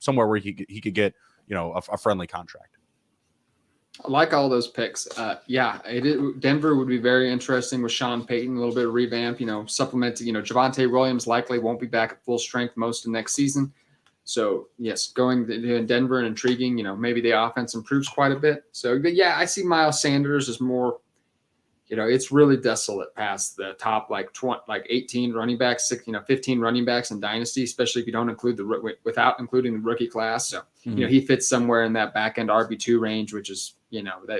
somewhere where he could get, a friendly contract. I like all those picks. Denver would be very interesting with Sean Payton, a little bit of revamp, supplementing, Javonte Williams likely won't be back at full strength most of next season. So, yes, going to Denver and intriguing, maybe the offense improves quite a bit. So, but yeah, I see Miles Sanders as more, it's really desolate past the top, like 18 running backs, 15 running backs in Dynasty, especially if you don't include without including the rookie class. So, he fits somewhere in that back end RB2 range, which is,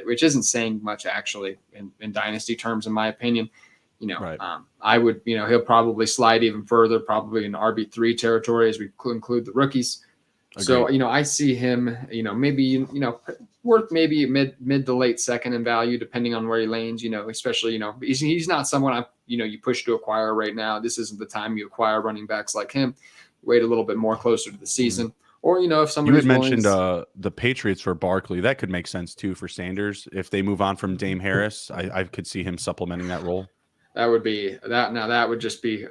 which isn't saying much actually in Dynasty terms, in my opinion. Right. I would, he'll probably slide even further, probably in RB3 territory as we include the rookies. Agreed. So, I see him, maybe, worth maybe mid to late second in value, depending on where he lanes, especially, he's not someone you push to acquire right now. This isn't the time you acquire running backs like him. Wait a little bit more closer to the season. Or, if somebody you had mentioned the Patriots for Barkley, that could make sense too for Sanders. If they move on from Dame Harris, I could see him supplementing that role. That would be that. Now that would just be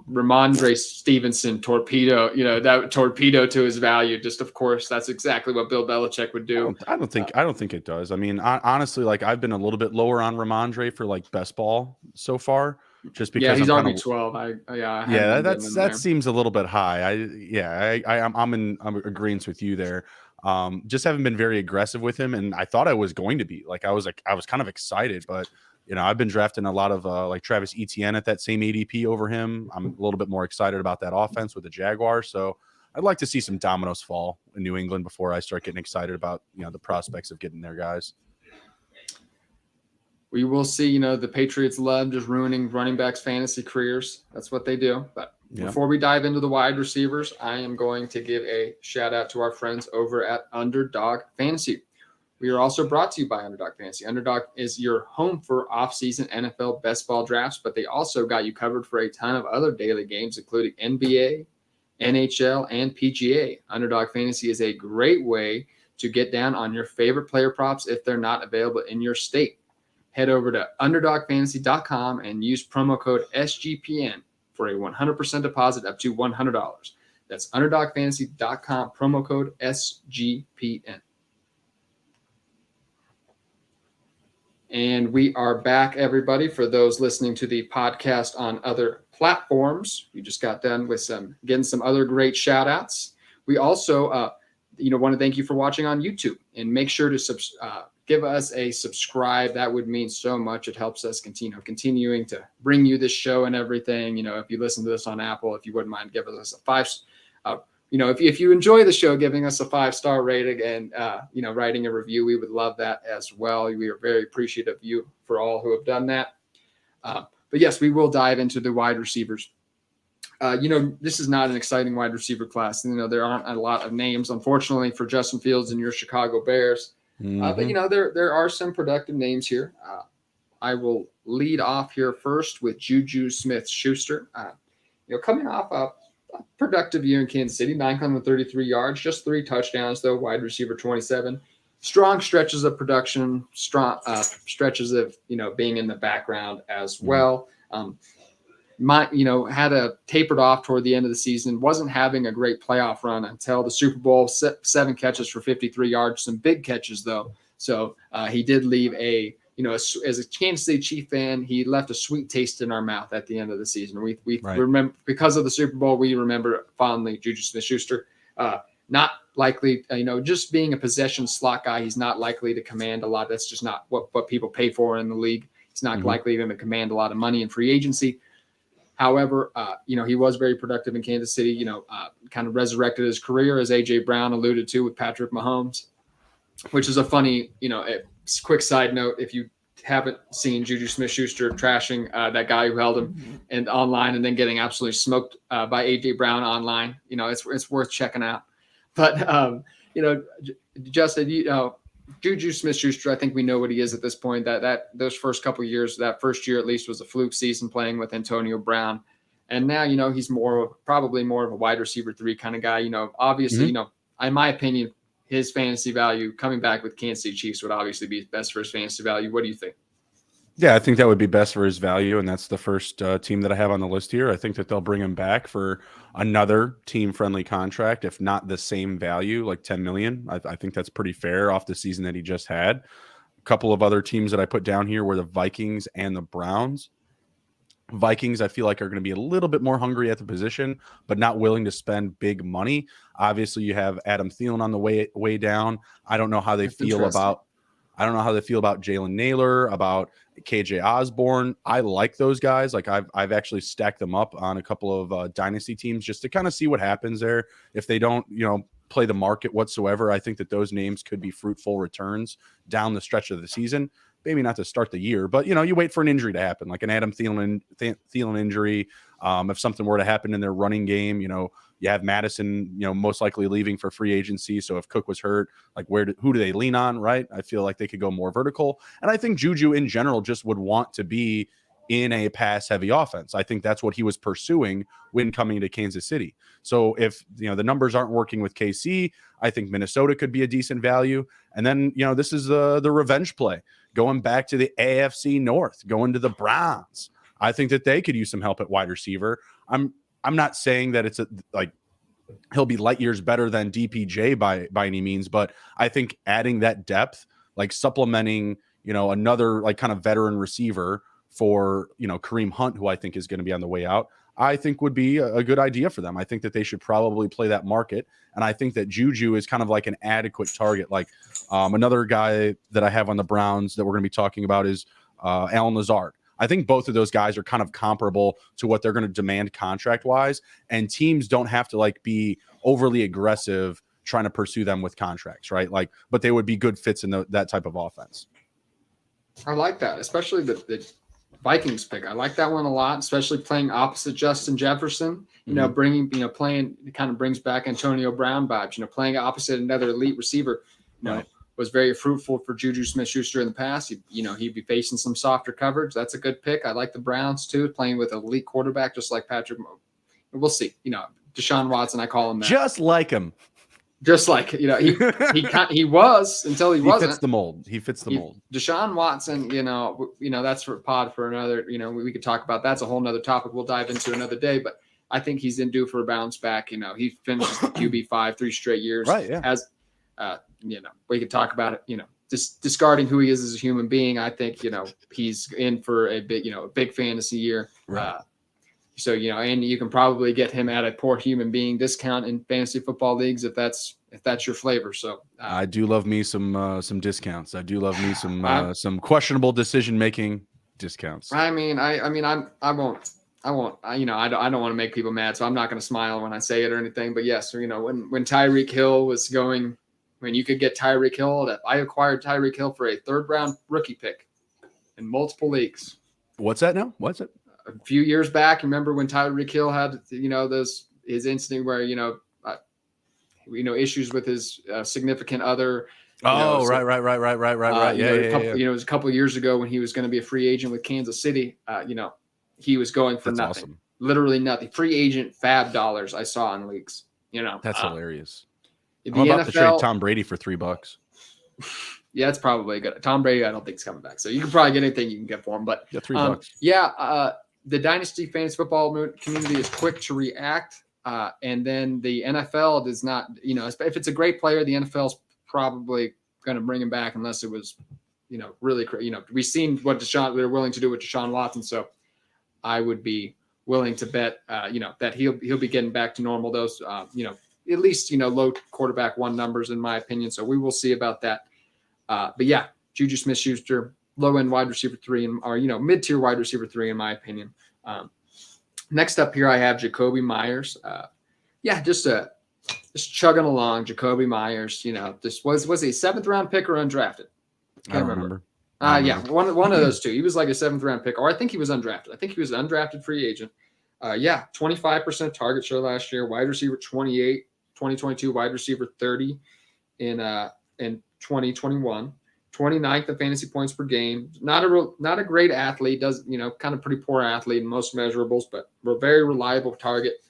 Ramondre Stevenson torpedo. That torpedo to his value. Just of course, that's exactly what Bill Belichick would do. I don't think it does. I mean, honestly, like I've been a little bit lower on Ramondre for like best ball so far, just because he's RB12. That seems a little bit high. I'm in agreement with you there. Just haven't been very aggressive with him, and I thought I was going to be. I was kind of excited, but I've been drafting a lot of like Travis Etienne at that same ADP over him. I'm a little bit more excited about that offense with the Jaguars. So I'd like to see some dominoes fall in New England before I start getting excited about, the prospects of getting their guys. We will see. The Patriots love just ruining running backs' fantasy careers. That's what they do. But before we dive into the wide receivers, I am going to give a shout out to our friends over at Underdog Fantasy. We are also brought to you by Underdog Fantasy. Underdog is your home for off-season NFL best ball drafts, but they also got you covered for a ton of other daily games, including NBA, NHL, and PGA. Underdog Fantasy is a great way to get down on your favorite player props if they're not available in your state. Head over to underdogfantasy.com and use promo code SGPN for a 100% deposit up to $100. That's underdogfantasy.com, promo code SGPN. And we are back, everybody, for those listening to the podcast on other platforms. We just got done with getting some other great shout outs. We also, want to thank you for watching on YouTube, and make sure to give us a subscribe. That would mean so much. It helps us continuing to bring you this show and everything. If you listen to this on Apple, if you wouldn't mind giving us a 5, if you enjoy the show, giving us a 5-star rating and, writing a review, we would love that as well. We are very appreciative of you for all who have done that. But yes, we will dive into the wide receivers. This is not an exciting wide receiver class. There aren't a lot of names, unfortunately, for Justin Fields and your Chicago Bears. But, there are some productive names here. I will lead off here first with Juju Smith-Schuster. Coming off a productive year in Kansas City, 933 yards, just 3 touchdowns, though, wide receiver 27. Strong stretches of production, strong stretches of, being in the background as well. Had a tapered off toward the end of the season, wasn't having a great playoff run until the Super Bowl, 7 catches for 53 yards, some big catches though. So he did leave as a Kansas City Chief fan, he left a sweet taste in our mouth at the end of the season. We remember, because of the Super Bowl, we remember fondly Juju Smith-Schuster. Not likely, just being a possession slot guy, he's not likely to command a lot. That's just not what people pay for in the league. He's not likely going to command a lot of money in free agency. However, he was very productive in Kansas City, kind of resurrected his career, as A.J. Brown alluded to, with Patrick Mahomes, which is a funny, a quick side note. If you haven't seen Juju Smith-Schuster trashing that guy who held him and online and then getting absolutely smoked by A.J. Brown online, it's worth checking out. But, Justin, Juju Smith-Schuster, I think we know what he is at this point. That those first couple of years, that first year at least, was a fluke season playing with Antonio Brown, and now he's probably more of a wide receiver 3 kind of guy. Obviously, in my opinion, his fantasy value coming back with Kansas City Chiefs would obviously be best for his fantasy value. What do you think? Yeah, I think that would be best for his value, and that's the first team that I have on the list here. I think that they'll bring him back for another team-friendly contract, if not the same value, like $10 million. I think that's pretty fair off the season that he just had. A couple of other teams that I put down here were the Vikings and the Browns. Vikings, I feel like, are going to be a little bit more hungry at the position, but not willing to spend big money. Obviously, you have Adam Thielen on the way down. I don't know how they feel about Jalen Naylor, about KJ Osborne. I like those guys. Like I've actually stacked them up on a couple of dynasty teams just to kind of see what happens there. If they don't, play the market whatsoever, I think that those names could be fruitful returns down the stretch of the season. Maybe not to start the year, but you wait for an injury to happen, like an Adam Thielen injury. If something were to happen in their running game, you have Madison, most likely leaving for free agency. So if Cook was hurt, like who do they lean on, right? I feel like they could go more vertical. And I think Juju in general just would want to be in a pass-heavy offense. I think that's what he was pursuing when coming to Kansas City. So if, the numbers aren't working with KC, I think Minnesota could be a decent value. And then, this is the revenge play, going back to the AFC North, going to the Browns. I think that they could use some help at wide receiver. I'm not saying that it's he'll be light years better than DPJ by any means, but I think adding that depth, like supplementing, another kind of veteran receiver for, Kareem Hunt, who I think is going to be on the way out, I think would be a good idea for them. I think that they should probably play that market. And I think that Juju is kind of like an adequate target. Like another guy that I have on the Browns that we're going to be talking about is Allen Lazard. I think both of those guys are kind of comparable to what they're going to demand contract wise, and teams don't have to be overly aggressive trying to pursue them with contracts, right? But they would be good fits in that type of offense. I like that, especially the Vikings pick. I like that one a lot, especially playing opposite Justin Jefferson, playing, it kind of brings back Antonio Brown vibes, playing opposite another elite receiver, Right. was very fruitful for Juju Smith-Schuster in the past. He'd be facing some softer coverage. That's a good pick. I like the Browns too, playing with an elite quarterback, just like Patrick. We'll see. Deshaun Watson, I call him that. Just like him. Just like, he was until he wasn't. Fits the mold. He fits the mold. Deshaun Watson, that's for pod for another, we could talk about. That's a whole nother topic we'll dive into another day, but I think he's in due for a bounce back. He finishes the QB5 3 straight years. Right. Yeah. We could talk about it, just discarding who he is as a human being. I think, he's in for a big fantasy year. Right. So, and you can probably get him at a poor human being discount in fantasy football leagues if that's your flavor. So I do love me some discounts. I do love me some questionable decision making discounts. I won't. I don't want to make people mad, so I'm not going to smile when I say it or anything. But yes, when Tyreek Hill was going, when you could get Tyreek Hill, I acquired Tyreek Hill for a 3rd round rookie pick in multiple leagues. What's that now? What's it? A few years back, remember when Tyreek Hill had, his incident where, issues with his significant other. Right. It was a couple of years ago when he was going to be a free agent with Kansas City. He was going for nothing. Awesome. Literally nothing. Free agent fab dollars I saw in leagues. That's hilarious. The I'm about NFL, to trade Tom Brady for $3. Yeah, it's probably good. Tom Brady, I don't think is coming back. So you can probably get anything you can get for him. But yeah, $3. The dynasty fantasy football community is quick to react. And then the NFL does not, if it's a great player, the NFL's probably going to bring him back unless it was, really, we've seen what they're willing to do with Deshaun Watson. So I would be willing to bet, that he'll be getting back to normal. Those, at least, low quarterback 1 numbers in my opinion. So we will see about that. But yeah, Juju Smith-Schuster, low-end wide receiver 3, or mid-tier wide receiver 3 in my opinion. Next up here, I have Jacoby Myers. Just chugging along. Jacoby Myers. This was he a 7th round pick or undrafted? Can't remember. One of those two. He was like a 7th round pick, or I think he was undrafted. I think he was an undrafted free agent. 25% target share last year. Wide receiver 28, 2022. Wide receiver 30 in 2021. 29th in fantasy points per game. Not a great athlete. Does kind of pretty poor athlete in most measurables, but a very reliable target.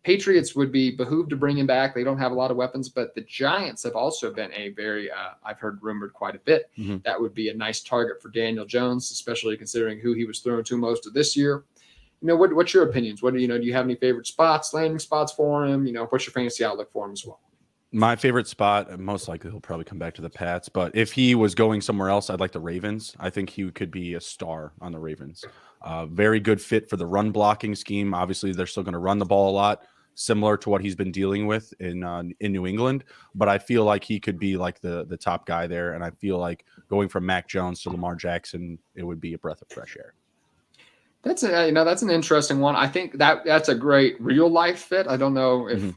Patriots would be behooved to bring him back. They don't have a lot of weapons, but the Giants have also been a very I've heard rumored quite a bit. Mm-hmm. That would be a nice target for Daniel Jones, especially considering who he was thrown to most of this year. What's your opinions? Do you have any favorite spots, landing spots for him? What's your fantasy outlook for him as well? My favorite spot, most likely he'll probably come back to the Pats, but if he was going somewhere else, I'd like the Ravens. I think he could be a star on the Ravens. Very good fit for the run blocking scheme. Obviously, they're still going to run the ball a lot, similar to what he's been dealing with in New England. But I feel like he could be like the top guy there, and I feel like going from Mac Jones to Lamar Jackson, it would be a breath of fresh air. That's that's an interesting one. I think that's a great real life fit. I don't know if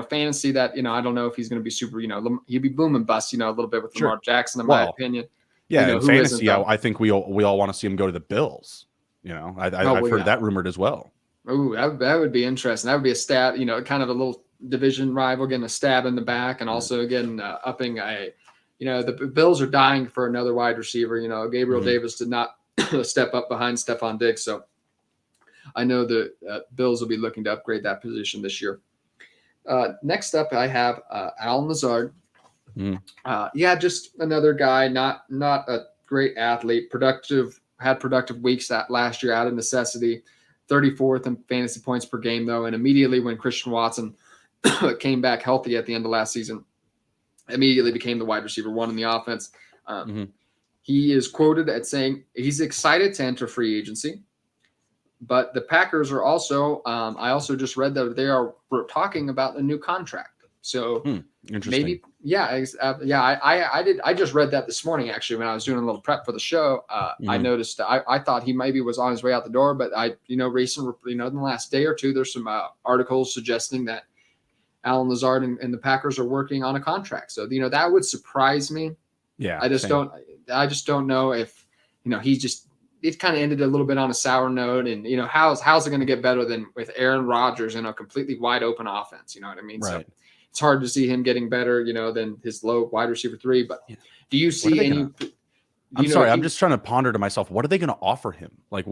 fantasy that I don't know if he's going to be super. He'd be boom and bust. A little bit with Lamar Jackson, in my opinion. Yeah, in fantasy, I think we all want to see him go to the Bills. I've heard that rumored as well. Oh, that would be interesting. That would be a stab. Kind of a little division rival getting a stab in the back, and also getting upping a. The Bills are dying for another wide receiver. Gabriel Davis did not step up behind Stephon Diggs, so I know the Bills will be looking to upgrade that position this year. Next up, I have Al Lazard. Just another guy, not a great athlete, had productive weeks last year out of necessity. 34th in fantasy points per game, though, and immediately when Christian Watson came back healthy at the end of last season, immediately became the wide receiver 1 in the offense. He is quoted at saying he's excited to enter free agency. But the Packers are also, I also just read that we're talking about a new contract. So interesting. I just read that this morning, actually, when I was doing a little prep for the show. I noticed, I thought he maybe was on his way out the door, but in the last day or two, there's some articles suggesting that Alan Lazard and the Packers are working on a contract. So, that would surprise me. Yeah. I just don't know if, it kind of ended a little bit on a sour note. And, how's it going to get better than with Aaron Rodgers in a completely wide open offense? You know what I mean? Right. So it's hard to see him getting better, than his low wide receiver 3. But do you What are see they any? I'm sorry. I'm just trying to ponder to myself, what are they going to offer him? Like,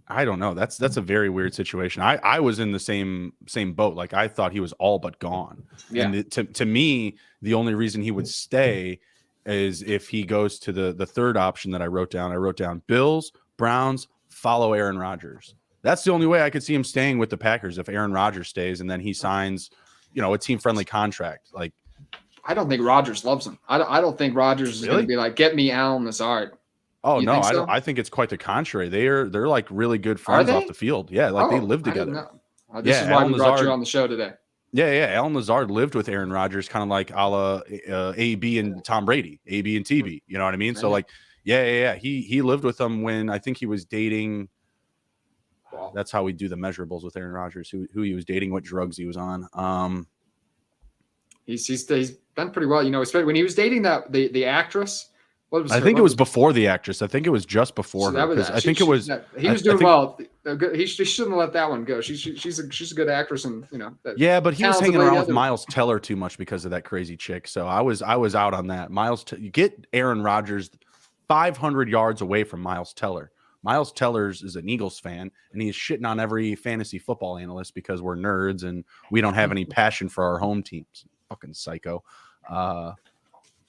I don't know. That's a very weird situation. I was in the same boat. Like, I thought he was all but gone. Yeah. And to me, the only reason he would stay is if he goes to the third option that I wrote down. I wrote down Bills, Browns, follow Aaron Rodgers. That's the only way I could see him staying with the Packers, if Aaron Rodgers stays and then he signs, a team-friendly contract. Like, I don't think Rodgers loves him. I don't think Rodgers is going to be like, get me Allen Lazard. Oh, you no, think I so? don't. I think it's quite the contrary. They're like really good friends off the field. Yeah, like they live together. This is why we brought you on the show today. Yeah. Alan Lazard lived with Aaron Rodgers, kind of like a la AB and Tom Brady, AB and TB. You know what I mean? So like, yeah. He lived with them when I think he was dating. Wow. That's how we do the measurables with Aaron Rodgers, who he was dating, what drugs he was on. He's done pretty well, especially when he was dating the actress. I think it was before the actress. I think it was just before her. I think it was. He was doing well. He shouldn't have let that one go. She's a good actress, and yeah, but he was hanging around with Miles Teller too much because of that crazy chick. So I was out on that. You get Aaron Rodgers 500 yards away from Miles Teller. Miles Tellers is an Eagles fan, and he's shitting on every fantasy football analyst because we're nerds and we don't have any passion for our home teams. Fucking psycho. Go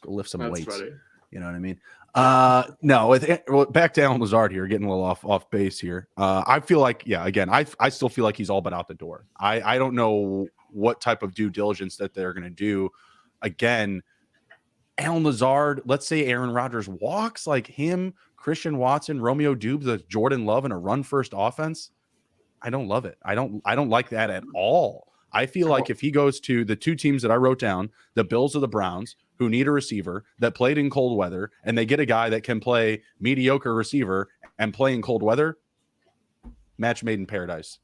lift some weights. Funny. You know what I mean? No, back to Alan Lazard here, getting a little off base here. I feel like, again, I still feel like he's all but out the door. I don't know what type of due diligence that they're going to do. Again, Alan Lazard, let's say Aaron Rodgers walks, like him, Christian Watson, Romeo Doubs, Jordan Love in a run-first offense. I don't love it. I don't like that at all. I feel like if he goes to the two teams that I wrote down, the Bills or the Browns, who need a receiver that played in cold weather, and they get a guy that can play mediocre receiver and play in cold weather, match made in paradise.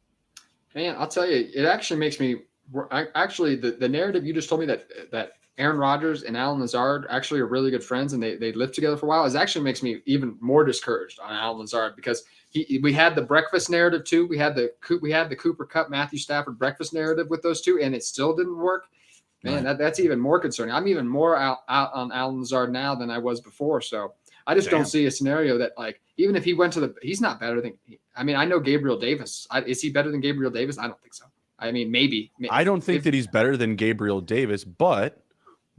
Man, I'll tell you, it actually makes me the narrative you just told me that Aaron Rodgers and Alan Lazard actually are really good friends and they lived together for a while, it actually makes me even more discouraged on Alan Lazard, because we had the breakfast narrative too. We had the Cooper Kupp, Matthew Stafford breakfast narrative with those two, and it still didn't work. Man, right. That's even more concerning. I'm even more out on Alan Lazard now than I was before. So I just don't see a scenario that, like, even if he went to he's not better than. I mean, I know Gabriel Davis. Is he better than Gabriel Davis? I don't think so. I mean, maybe. I don't think that he's better than Gabriel Davis, but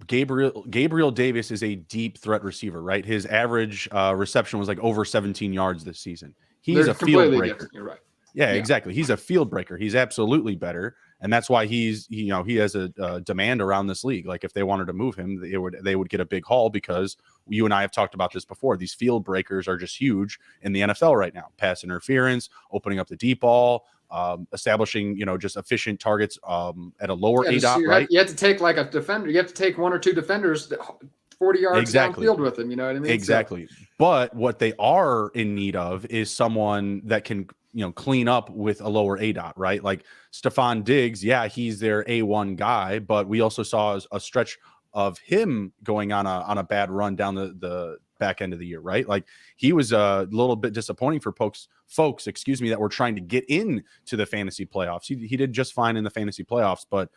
Gabriel Davis is a deep threat receiver, right? His average reception was like over 17 yards this season. He's a field breaker. Different. You're right. Yeah, exactly. He's a field breaker. He's absolutely better, and that's why he has a demand around this league. Like, if they wanted to move him, they would get a big haul, because you and I have talked about this before. These field breakers are just huge in the NFL right now. Pass interference, opening up the deep ball, establishing just efficient targets at a lower ADOT. Right? You have to take like a defender. You have to take one or two defenders 40 yards downfield with him. You know what I mean? Exactly. So. But what they are in need of is someone that can clean up with a lower ADOT, right? Like Stephon Diggs, he's their A1 guy, but we also saw a stretch of him going on a bad run down the back end of the year, right? Like, he was a little bit disappointing for folks, that were trying to get into the fantasy playoffs. He did just fine in the fantasy playoffs, but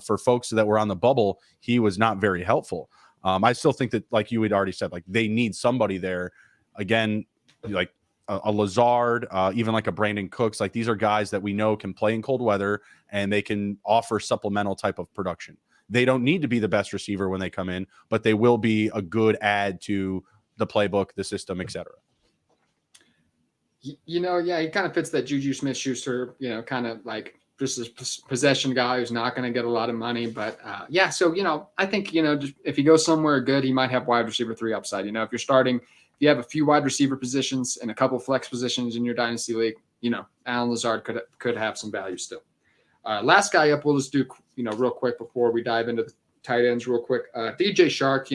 for folks that were on the bubble, he was not very helpful. I still think that, like you had already said, like, they need somebody there. Again, like a Lazard, even like a Brandon Cooks. Like, these are guys that we know can play in cold weather, and they can offer supplemental type of production. They don't need to be the best receiver when they come in, but they will be a good add to the playbook, the system, etc. He kind of fits that Juju Smith-Schuster, kind of like just a possession guy who's not going to get a lot of money. But so, I think, just if he goes somewhere good, he might have wide receiver 3 upside. If you're starting, if you have a few wide receiver positions and a couple flex positions in your dynasty league, Alan Lazard could have some value still. Last guy up, we'll just do, real quick before we dive into the tight ends real quick. DJ Shark,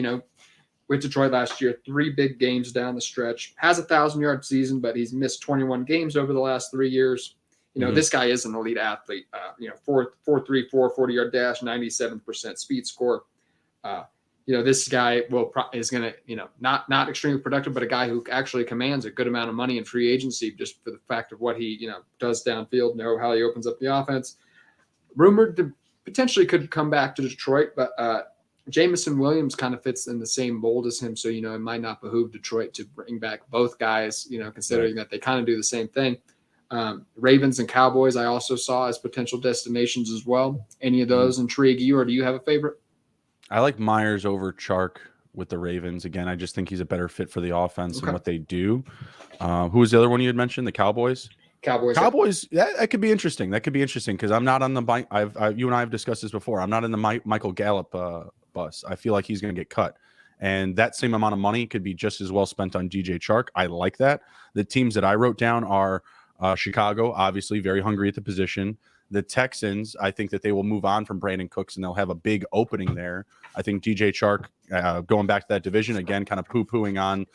with Detroit last year, 3 big games down the stretch, has a 1,000-yard season, but he's missed 21 games over the last 3 years. This guy is an elite athlete. 4.34 40-yard dash, 97% speed score. this guy is going to, not extremely productive, but a guy who actually commands a good amount of money in free agency just for the fact of what he, does downfield, how he opens up the offense. Rumored to potentially could come back to Detroit, but Jameson Williams kind of fits in the same mold as him. So, it might not behoove Detroit to bring back both guys, considering that they kind of do the same thing. Ravens and Cowboys I also saw as potential destinations as well. Any of those intrigue you, or do you have a favorite? I like Myers over Chark with the Ravens. Again, I just think he's a better fit for the offense and what they do. Who was the other one you had mentioned? The Cowboys? Cowboys, that could be interesting. That could be interesting because I'm not on the you and I have discussed this before. I'm not in the Michael Gallup bus. I feel like he's going to get cut. And that same amount of money could be just as well spent on DJ Chark. I like that. The teams that I wrote down are Chicago, obviously very hungry at the position. The Texans, I think that they will move on from Brandon Cooks and they'll have a big opening there. I think DJ Chark, going back to that division again, kind of poo-pooing on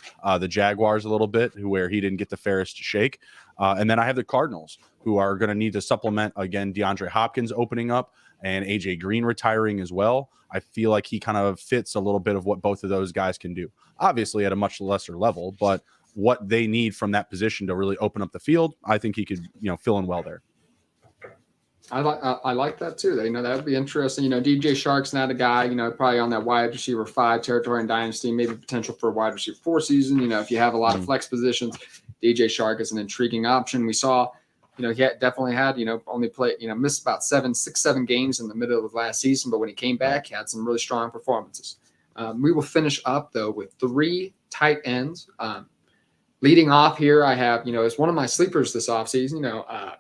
the Jaguars a little bit, where he didn't get the fairest shake. And then I have the Cardinals, who are going to need to supplement, again, DeAndre Hopkins opening up and AJ Green retiring as well. I feel like he kind of fits a little bit of what both of those guys can do, obviously at a much lesser level, but what they need from that position to really open up the field, I think he could, fill in well there. I like that too. That would be interesting. DJ Shark's not a guy, probably on that wide receiver 5 territory in Dynasty, maybe potential for a wide receiver 4 season. If you have a lot of flex positions, DJ Shark is an intriguing option. We saw, he definitely had, only play, missed about 6-7 games in the middle of last season, but when he came back, he had some really strong performances. We will finish up though with 3 tight ends. Leading off here, I have, it's one of my sleepers this offseason,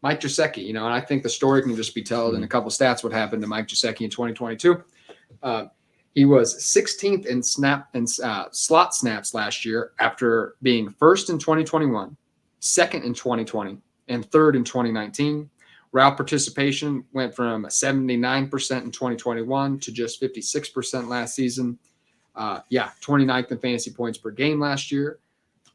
Mike Gesicki, and I think the story can just be told in a couple stats what happened to Mike Gesicki in 2022. He was 16th in slot snaps last year after being first in 2021, second in 2020, and third in 2019. Route participation went from 79% in 2021 to just 56% last season. 29th in fantasy points per game last year.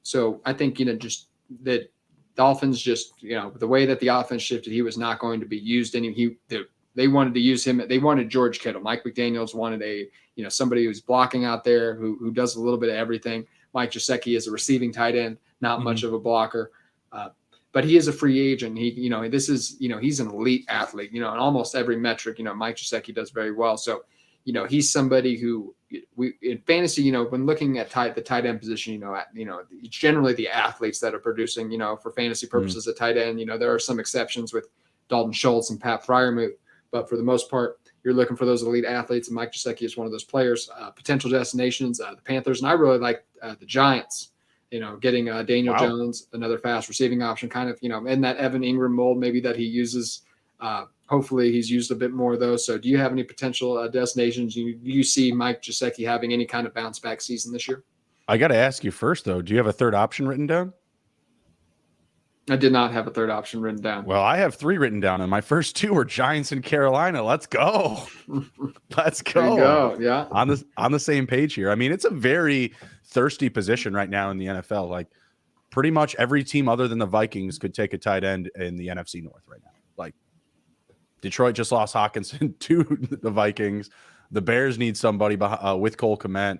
So I think, just that Dolphins the way that the offense shifted, he was not going to be used they wanted to use him. They wanted George Kittle. Mike McDaniels wanted somebody who's blocking out there who does a little bit of everything. Mike Gesicki is a receiving tight end, not much of a blocker. But he is a free agent. He's an elite athlete, in almost every metric, Mike Gesicki does very well. So, he's somebody who in fantasy, when looking at the tight end position, generally the athletes that are producing, for fantasy purposes, a tight end, there are some exceptions with Dalton Schultz and Pat Freiermuth, but for the most part, you're looking for those elite athletes, and Mike Gesicki is one of those players. Potential destinations, the Panthers, and I really like the Giants. Getting Daniel Jones, another fast receiving option, kind of, in that Evan Ingram mold, maybe that he uses. Hopefully he's used a bit more of those. So do you have any potential destinations? You see Mike Gesicki having any kind of bounce back season this year? I got to ask you first, though, do you have a third option written down? I did not have a third option written down. Well, I have 3 written down, and my first 2 were Giants and Carolina. Let's go. Let's go. There you go. Yeah. On the same page here. I mean, it's a very thirsty position right now in the NFL. Like, pretty much every team other than the Vikings could take a tight end in the NFC North right now. Like, Detroit just lost Hawkinson to the Vikings. The Bears need somebody with Cole Kmet.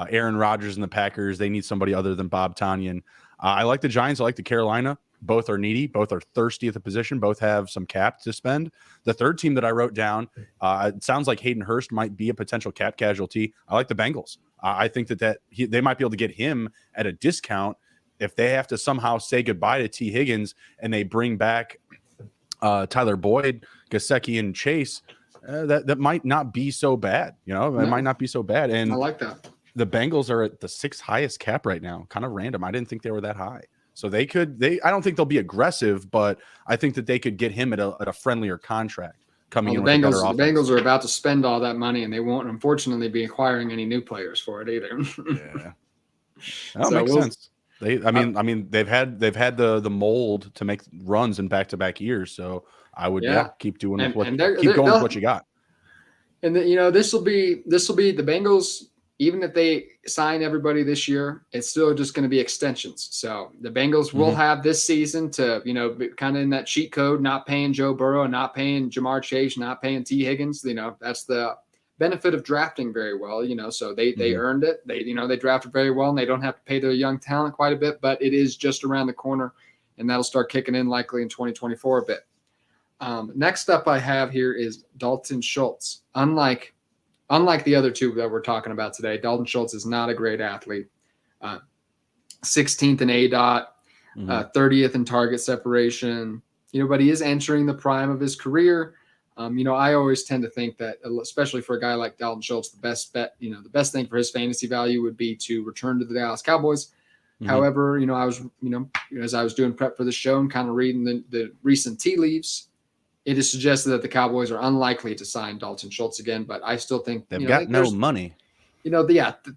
Aaron Rodgers and the Packers, they need somebody other than Bob Tonyan. I like the Giants. I like the Carolina. Both are needy. Both are thirsty at the position. Both have some cap to spend. The third team that I wrote down, it sounds like Hayden Hurst might be a potential cap casualty. I like the Bengals. I think they might be able to get him at a discount if they have to somehow say goodbye to T. Higgins and they bring back Tyler Boyd, Gesicki, and Chase. That might not be so bad. It might not be so bad. And I like that. The Bengals are at the 6th highest cap right now. Kind of random. I didn't think they were that high. So I don't think they'll be aggressive, but I think that they could get him at a friendly contract coming in. The Bengals are about to spend all that money, and they won't, unfortunately, be acquiring any new players for it either. Yeah, that makes sense. They've had the mold to make runs in back-to-back years. So I would keep doing with what you got. And this will be the Bengals. Even if they sign everybody this year, it's still just going to be extensions. So the Bengals will have this season to, be kind of in that cheat code, not paying Joe Burrow, not paying Jamar Chase, not paying T. Higgins. That's the benefit of drafting very well, so they earned it. They drafted very well, and they don't have to pay their young talent quite a bit, but it is just around the corner, and that'll start kicking in likely in 2024 a bit. Next up I have here is Dalton Schultz. Unlike the other two that we're talking about today, Dalton Schultz is not a great athlete. 16th in ADOT, 30th in target separation, but he is entering the prime of his career. I always tend to think that, especially for a guy like Dalton Schultz, the best bet, the best thing for his fantasy value would be to return to the Dallas Cowboys. However, I was, as I was doing prep for the show and kind of reading the recent tea leaves, it is suggested that the Cowboys are unlikely to sign Dalton Schultz again, but I still think they've got no money.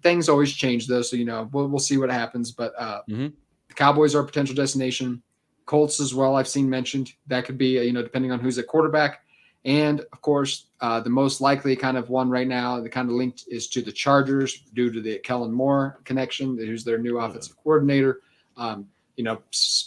Things always change though. So, we'll see what happens, but the Cowboys are a potential destination. Colts as well, I've seen mentioned. That could be, depending on who's at quarterback. And of course, the most likely kind of one right now, the kind of linked is to the Chargers due to the Kellen Moore connection, who's their new offensive coordinator.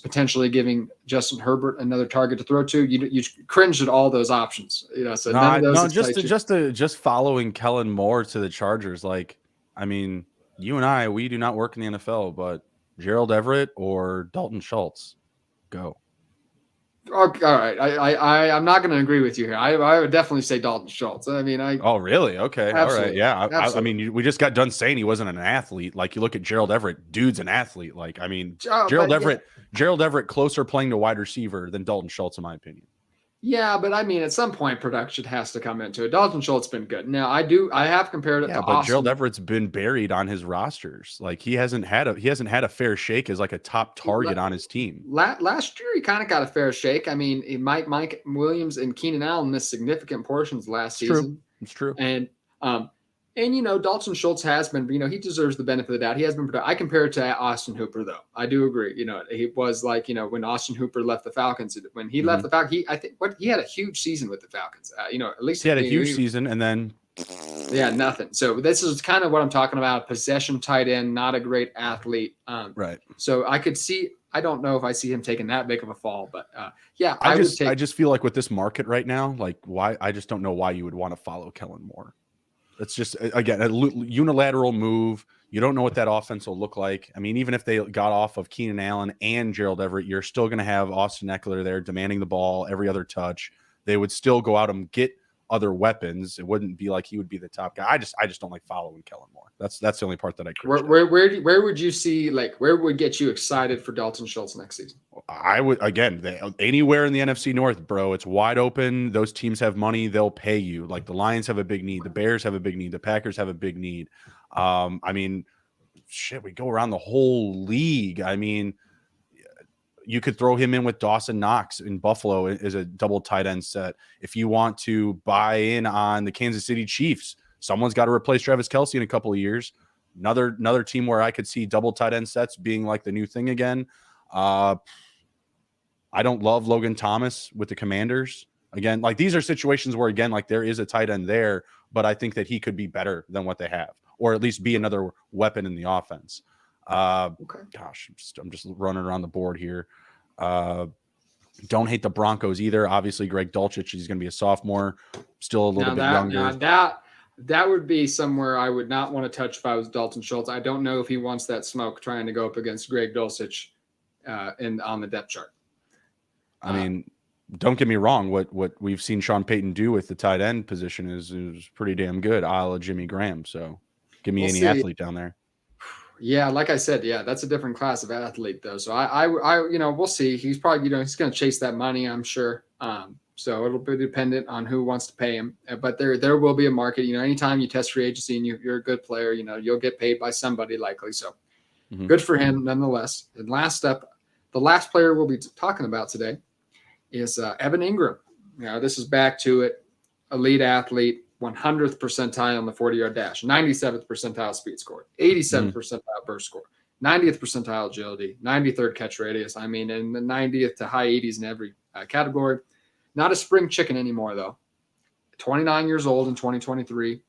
Potentially giving Justin Herbert another target to throw to. You cringed at all those options. So none of those just following Kellen Moore to the Chargers. Like, I mean, you and I, we do not work in the NFL, but Gerald Everett or Dalton Schultz, go. All right, I'm not going to agree with you here. I would definitely say Dalton Schultz. I mean, Oh, really? Okay. Absolutely. All right. Yeah. I mean, we just got done saying he wasn't an athlete. Like, you look at Gerald Everett, dude's an athlete. Like, I mean, Gerald Everett closer playing to wide receiver than Dalton Schultz, in my opinion. Yeah, but I mean, at some point, production has to come into it. Dalton Schultz has been good. Now, I have compared it to but Austin. Gerald Everett's been buried on his rosters. Like, he hasn't had a fair shake as like a top target on his team. Last year, he kind of got a fair shake. I mean, Mike Williams and Keenan Allen missed significant portions last season. It's true. And Dalton Schultz has been, he deserves the benefit of the doubt. He has been productive. I compare it to Austin Hooper, though. I do agree. He was like, when Austin Hooper left the Falcons, when he left the Falcons, he had a huge season with the Falcons. At least he had a huge season, and then nothing. So this is kind of what I'm talking about. Possession tight end, not a great athlete. Right. So I could see. I don't know if I see him taking that big of a fall, but I just feel like with this market right now, like I just don't know why you would want to follow Kellen Moore. It's just, again, a unilateral move. You don't know what that offense will look like. I mean, even if they got off of Keenan Allen and Gerald Everett, you're still going to have Austin Eckler there demanding the ball every other touch. They would still go out and get other weapons. It wouldn't be like he would be the top guy. I just don't like following Kellen Moore. That's the only part that I cringe at. Where would you see, where would get you excited for Dalton Schultz next season? I would, again, anywhere in the NFC North, bro. It's wide open. Those teams have money. They'll pay you. Like, the Lions have a big need. The Bears have a big need. The Packers have a big need. I mean, shit, we go around the whole league. I mean, you could throw him in with Dawson Knox in Buffalo as a double tight end set. If you want to buy in on the Kansas City Chiefs, someone's got to replace Travis Kelce in a couple of years. Another team where I could see double tight end sets being like the new thing again. I don't love Logan Thomas with the Commanders. Again, like, these are situations where, again, like, there is a tight end there, but I think that he could be better than what they have, or at least be another weapon in the offense. Okay. Gosh, I'm just running around the board here. Don't hate the Broncos either. Obviously, Greg Dulcich, he's going to be a sophomore, still a little bit younger. That would be somewhere I would not want to touch if I was Dalton Schultz. I don't know if he wants that smoke trying to go up against Greg Dulcich on the depth chart. I mean, don't get me wrong. What we've seen Sean Payton do with the tight end position is pretty damn good, a la Jimmy Graham. So give me any athlete down there. Yeah, like I said, that's a different class of athlete, though. So I we'll see. He's probably, he's going to chase that money, I'm sure. So it'll be dependent on who wants to pay him. But there will be a market. Anytime you test free agency and you're a good player, you'll get paid by somebody likely. So good for him, nonetheless. And last up, the last player we'll be talking about today is Evan Ingram. This is back to it. Elite athlete. 100th percentile on the 40-yard dash, 97th percentile speed score, 87th percentile burst score, 90th percentile agility, 93rd catch radius. I mean, in the 90th to high 80s in every category. Not a spring chicken anymore, though. 29 years old in 2023.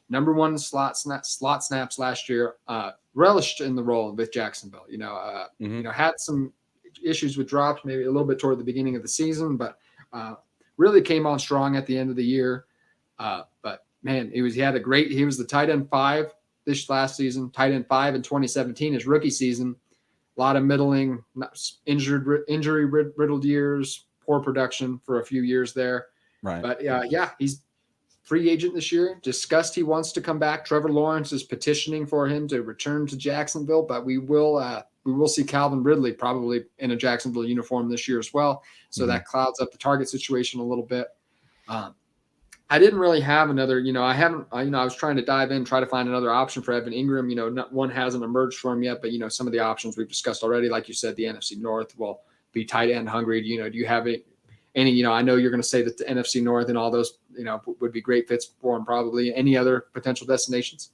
Number one slot snaps last year. Relished in the role with Jacksonville. Had some issues with drops, maybe a little bit toward the beginning of the season, but really came on strong at the end of the year. But man, he was the tight end 5 this last season, tight end 5 in 2017, his rookie season. A lot of middling, injury riddled years, poor production for a few years there. Right. But yeah, he's free agent this year. Discussed he wants to come back. Trevor Lawrence is petitioning for him to return to Jacksonville, but we will see Calvin Ridley probably in a Jacksonville uniform this year as well. So that clouds up the target situation a little bit. I didn't really have another, I was trying to dive in, try to find another option for Evan Ingram. One hasn't emerged for him yet, but some of the options we've discussed already, like you said, the NFC North will be tight end hungry. Do you have any, I know you're going to say that the NFC North and all those, would be great fits for him probably. Any other potential destinations?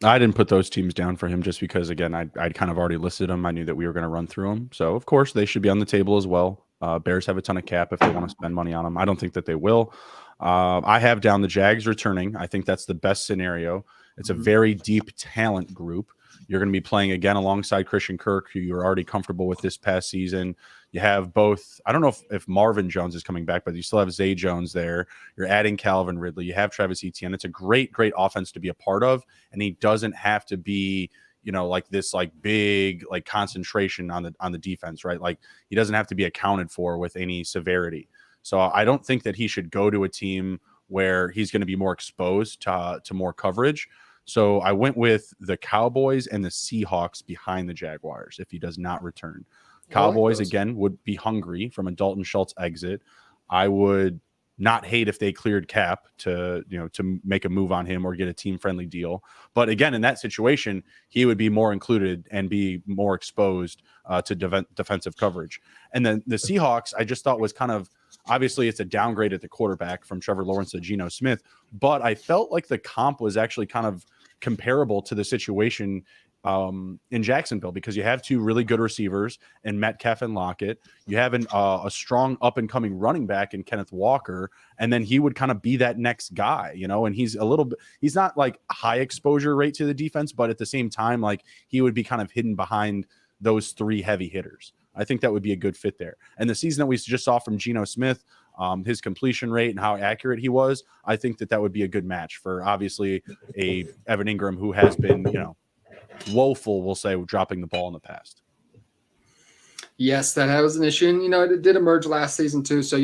I didn't put those teams down for him just because, again, I'd kind of already listed them. I knew that we were going to run through them. So, of course, they should be on the table as well. Bears have a ton of cap if they want to spend money on them. I don't think that they will. I have down the Jags returning. I think that's the best scenario. It's a very deep talent group. You're going to be playing again alongside Christian Kirk, who you're already comfortable with this past season. You have both. I don't know if Marvin Jones is coming back, but you still have Zay Jones there. You're adding Calvin Ridley. You have Travis Etienne. It's a great offense to be a part of, and he doesn't have to be like this big concentration on the defense, right? Like he doesn't have to be accounted for with any severity. So I don't think that he should go to a team where he's going to be more exposed to more coverage. So I went with the Cowboys and the Seahawks behind the Jaguars if he does not return. Cowboys, again, would be hungry from a Dalton Schultz exit. I would not hate if they cleared cap to make a move on him or get a team-friendly deal. But again, in that situation, he would be more included and be more exposed to defensive coverage. And then the Seahawks, I just thought was kind of, obviously it's a downgrade at the quarterback from Trevor Lawrence to Geno Smith, but I felt like the comp was actually kind of comparable to the situation in Jacksonville because you have two really good receivers in Metcalf and Lockett. You have a strong up-and-coming running back in Kenneth Walker, and then he would kind of be that next guy, and he's he's not like high exposure rate to the defense, but at the same time, like he would be kind of hidden behind those three heavy hitters. I think that would be a good fit there. And the season that we just saw from Geno Smith, his completion rate and how accurate he was, I think that would be a good match for obviously a Evan Ingram who has been, woeful, we'll say, dropping the ball in the past. Yes, that was an issue. And, it did emerge last season too. So,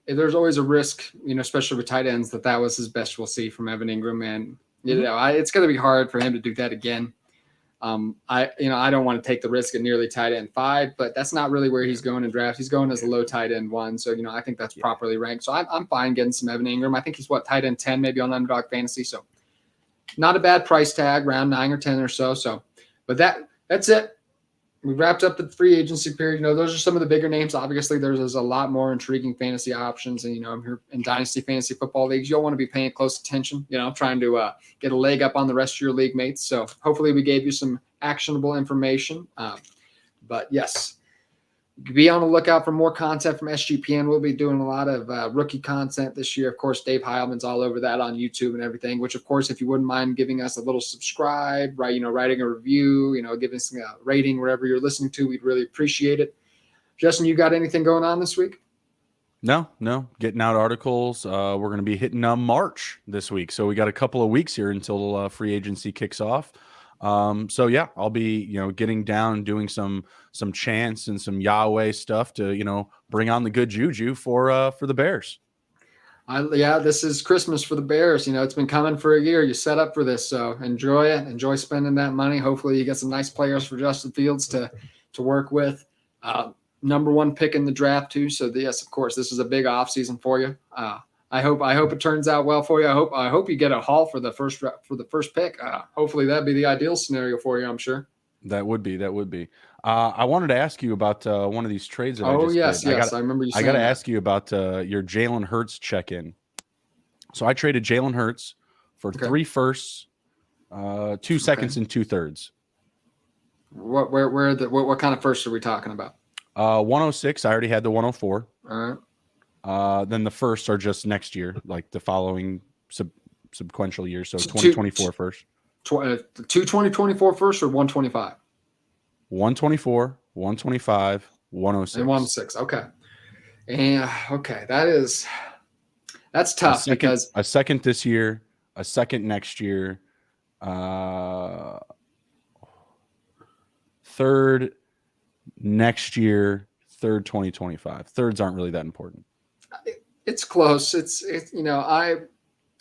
there's always a risk, especially with tight ends, that was his best we'll see from Evan Ingram. And, it's going to be hard for him to do that again. I don't want to take the risk at nearly tight end 5, but that's not really where he's going in draft. He's going as a low tight end 1. So, I think that's properly ranked. So I'm fine getting some Evan Ingram. I think he's tight end 10, maybe on Underdog Fantasy. So not a bad price tag, around 9 or 10 or so. So, but that's it. We wrapped up the free agency period. Those are some of the bigger names. Obviously, there's a lot more intriguing fantasy options. And, I'm here in Dynasty Fantasy Football Leagues. You'll want to be paying close attention, trying to get a leg up on the rest of your league mates. So hopefully we gave you some actionable information. But yes, be on the lookout for more content from SGPN. We'll be doing a lot of rookie content this year. Of course, Dave Heilman's all over that on YouTube and everything, which, of course, if you wouldn't mind giving us a little subscribe, right, writing a review, giving us a rating wherever you're listening to, we'd really appreciate it. Justin, you got anything going on this week? No. Getting out articles. We're going to be hitting March this week. So we got a couple of weeks here until free agency kicks off. So yeah, I'll be, getting down, doing some chants and some Yahweh stuff to, bring on the good juju for the Bears. This is Christmas for the Bears. It's been coming for a year. You set up for this, so enjoy it. Enjoy spending that money. Hopefully you get some nice players for Justin Fields to work with. Number 1 pick in the draft too. So yes, of course, this is a big off season for you. I hope it turns out well for you. I hope you get a haul for the first pick. Hopefully that'd be the ideal scenario for you, I'm sure. That would be. I wanted to ask you about one of these trades that I just yes, did. yes, I remember you saying I got to ask you about your Jalen Hurts check-in. So I traded Jalen Hurts for 3 firsts, 2 seconds, and 2 thirds. What kind of firsts are we talking about? 106. I already had the 104. All right. Then the firsts are just next year, like the following sequential years. So 2024 first. 2024 first or 125? 124, 125, 106. And 106. Okay. And okay, that's tough because a second this year, a second next year, third next year, third 2025. Thirds aren't really that important. It's close. It's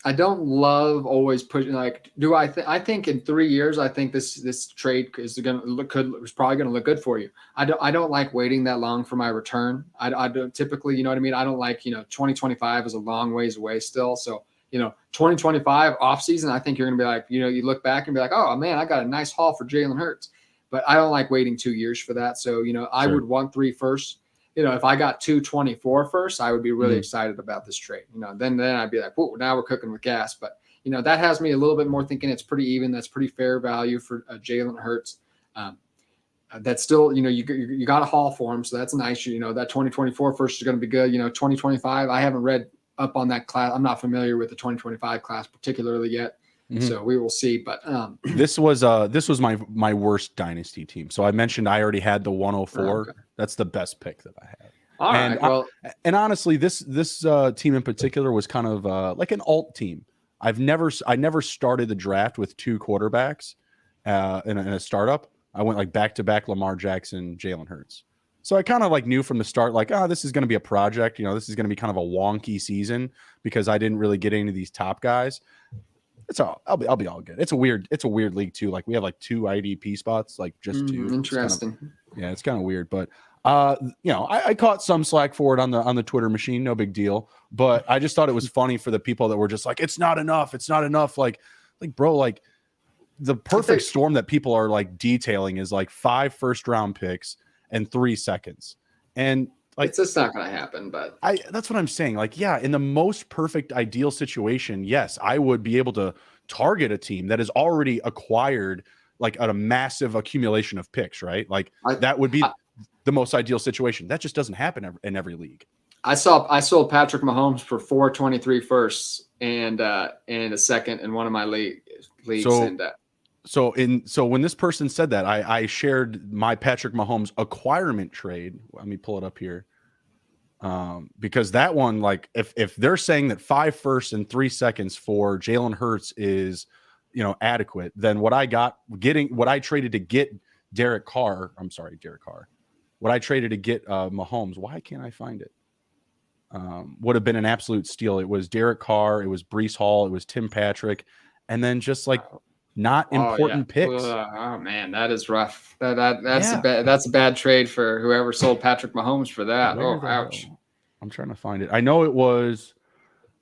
I don't love always pushing. Like, do I? I think in 3 years, I think this trade is probably going to look good for you. I don't like waiting that long for my return. I don't typically, you know what I mean. I don't like 2025 is a long ways away still. So 2025 off season, I think you're going to be like you look back and be like, oh man, I got a nice haul for Jalen Hurts. But I don't like waiting 2 years for that. So I would want 3 first. If I got 224 first, I would be really excited about this trade. Then I'd be like, whoa, now we're cooking with gas. But that has me a little bit more thinking it's pretty even. That's pretty fair value for Jalen Hurts. That's still, you got a haul for him, so that's nice. That 2024 first is going to be good. 2025, I haven't read up on that class. I'm not familiar with the 2025 class particularly yet. So we will see. But this was my worst dynasty team. So I mentioned I already had the 104. Okay. That's the best pick that I had. All right. Well, and honestly, this team in particular was kind of like an alt team. I never started the draft with 2 quarterbacks in a startup. I went like back to back Lamar Jackson, Jalen Hurts. So I kind of like knew from the start, like, this is going to be a project. This is going to be kind of a wonky season because I didn't really get into these top guys. I'll be all good. It's a weird league too. Like we have like 2 IDP spots, like just 2. Interesting. It's kind of weird, but I caught some slack for it on the Twitter machine. No big deal. But I just thought it was funny for the people that were just like, it's not enough. It's not enough. Like bro, like the perfect storm that people are like detailing is like 5 first-round picks and 3 seconds. And like, it's just not going to happen, but that's what I'm saying. Like, yeah, in the most perfect ideal situation, yes, I would be able to target a team that has already acquired like a massive accumulation of picks, right? Like that would be the most ideal situation. That just doesn't happen in every league. I sold Patrick Mahomes for 423 firsts and a second in one of my leagues. So when this person said that, I shared my Patrick Mahomes acquirement trade. Let me pull it up here. Because that one, like if they're saying that 5 firsts and 3 seconds for Jalen Hurts is, adequate, then what I traded to get Derek Carr, what I traded to get Mahomes, why can't I find it? Would have been an absolute steal. It was Derek Carr, it was Breece Hall, it was Tim Patrick, and then just like not important picks. Oh man, that is rough. That's a bad trade for whoever sold Patrick Mahomes for that. Ouch. I'm trying to find it. I know it was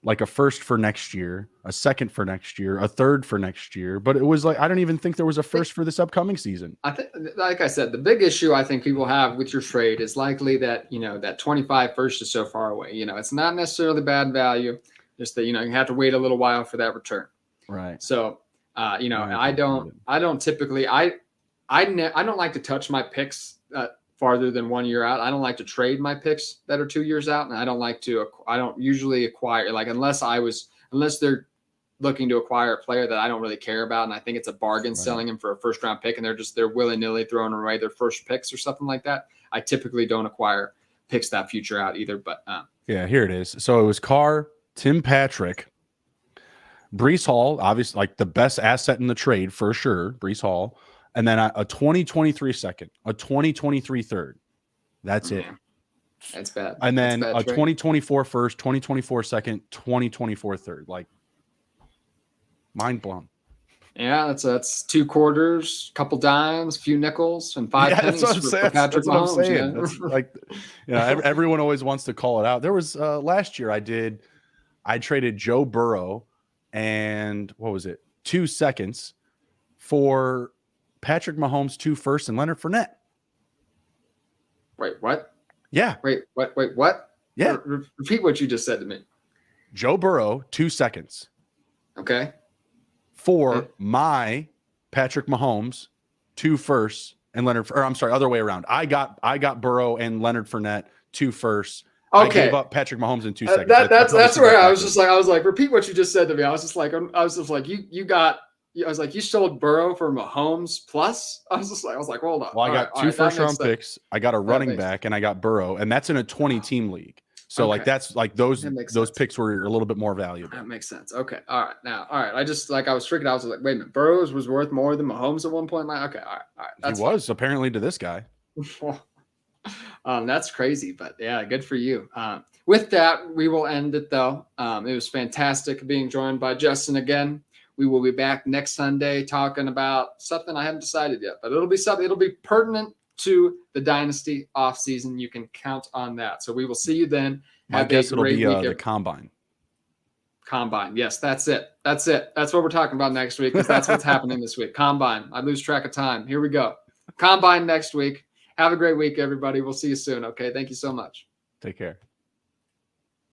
like a first for next year, a second for next year, a third for next year, but it was like I don't even think there was a first for this upcoming season. I think, like I said, the big issue I think people have with your trade is likely that that 25 first is so far away. It's not necessarily bad value, just that you have to wait a little while for that return. Right. So. I don't typically, I don't like to touch my picks farther than 1 year out. I don't like to trade my picks that are 2 years out. And I don't usually acquire, like, unless they're looking to acquire a player that I don't really care about. And I think it's a bargain selling him for a first round pick. And they're willy nilly throwing away their first picks or something like that. I typically don't acquire picks that future out either, but yeah, here it is. So it was Carr, Tim Patrick, Breece Hall, obviously like the best asset in the trade for sure, Breece Hall, and then a 2023 second, a 2023 third. That's it. That's bad. And then a 2024 first, 2024 second, 2024 third. Like mind blown. Yeah, that's 2 quarters, couple dimes, few nickels, and 5 pennies for Patrick Mahomes. Yeah. That's like, everyone always wants to call it out. There was last year I traded Joe Burrow and what was it? 2 seconds for Patrick Mahomes, 2 firsts, and Leonard Fournette. Wait, what? Yeah. Wait, what? Yeah. Repeat what you just said to me. Joe Burrow, 2 seconds. Okay. For my Patrick Mahomes, 2 firsts, and other way around. I got Burrow and Leonard Fournette, 2 firsts. Okay. I gave up Patrick Mahomes in 2 seconds. That's where I was like, repeat what you just said to me. I was just like, you sold Burrow for Mahomes plus. I was like, hold on. Well, I got 2 first round picks. I got a running back and I got Burrow, and that's in a 20 team league. So like Okay. that's like those That makes those sense. picks were a little bit more valuable. That makes sense. Okay. All right. Now, all right. I just like I was freaking out. I was like, wait a minute. Burrows was worth more than Mahomes at one point. Like, okay. All right. All right. He That's was apparently to this guy. fine. That's crazy, but yeah, good for you. With that, we will end it though. It was fantastic being joined by Justin again. We will be back next Sunday talking about something I haven't decided yet, but it'll be something. It'll be pertinent to the dynasty off season. You can count on that. So we will see you then. My guess it'll be the combine. Combine. Yes, that's it. That's it. That's what we're talking about next week because that's what's happening this week. Combine. I lose track of time. Here we go. Combine next week. Have a great week, everybody. We'll see you soon. Okay. Thank you so much. Take care.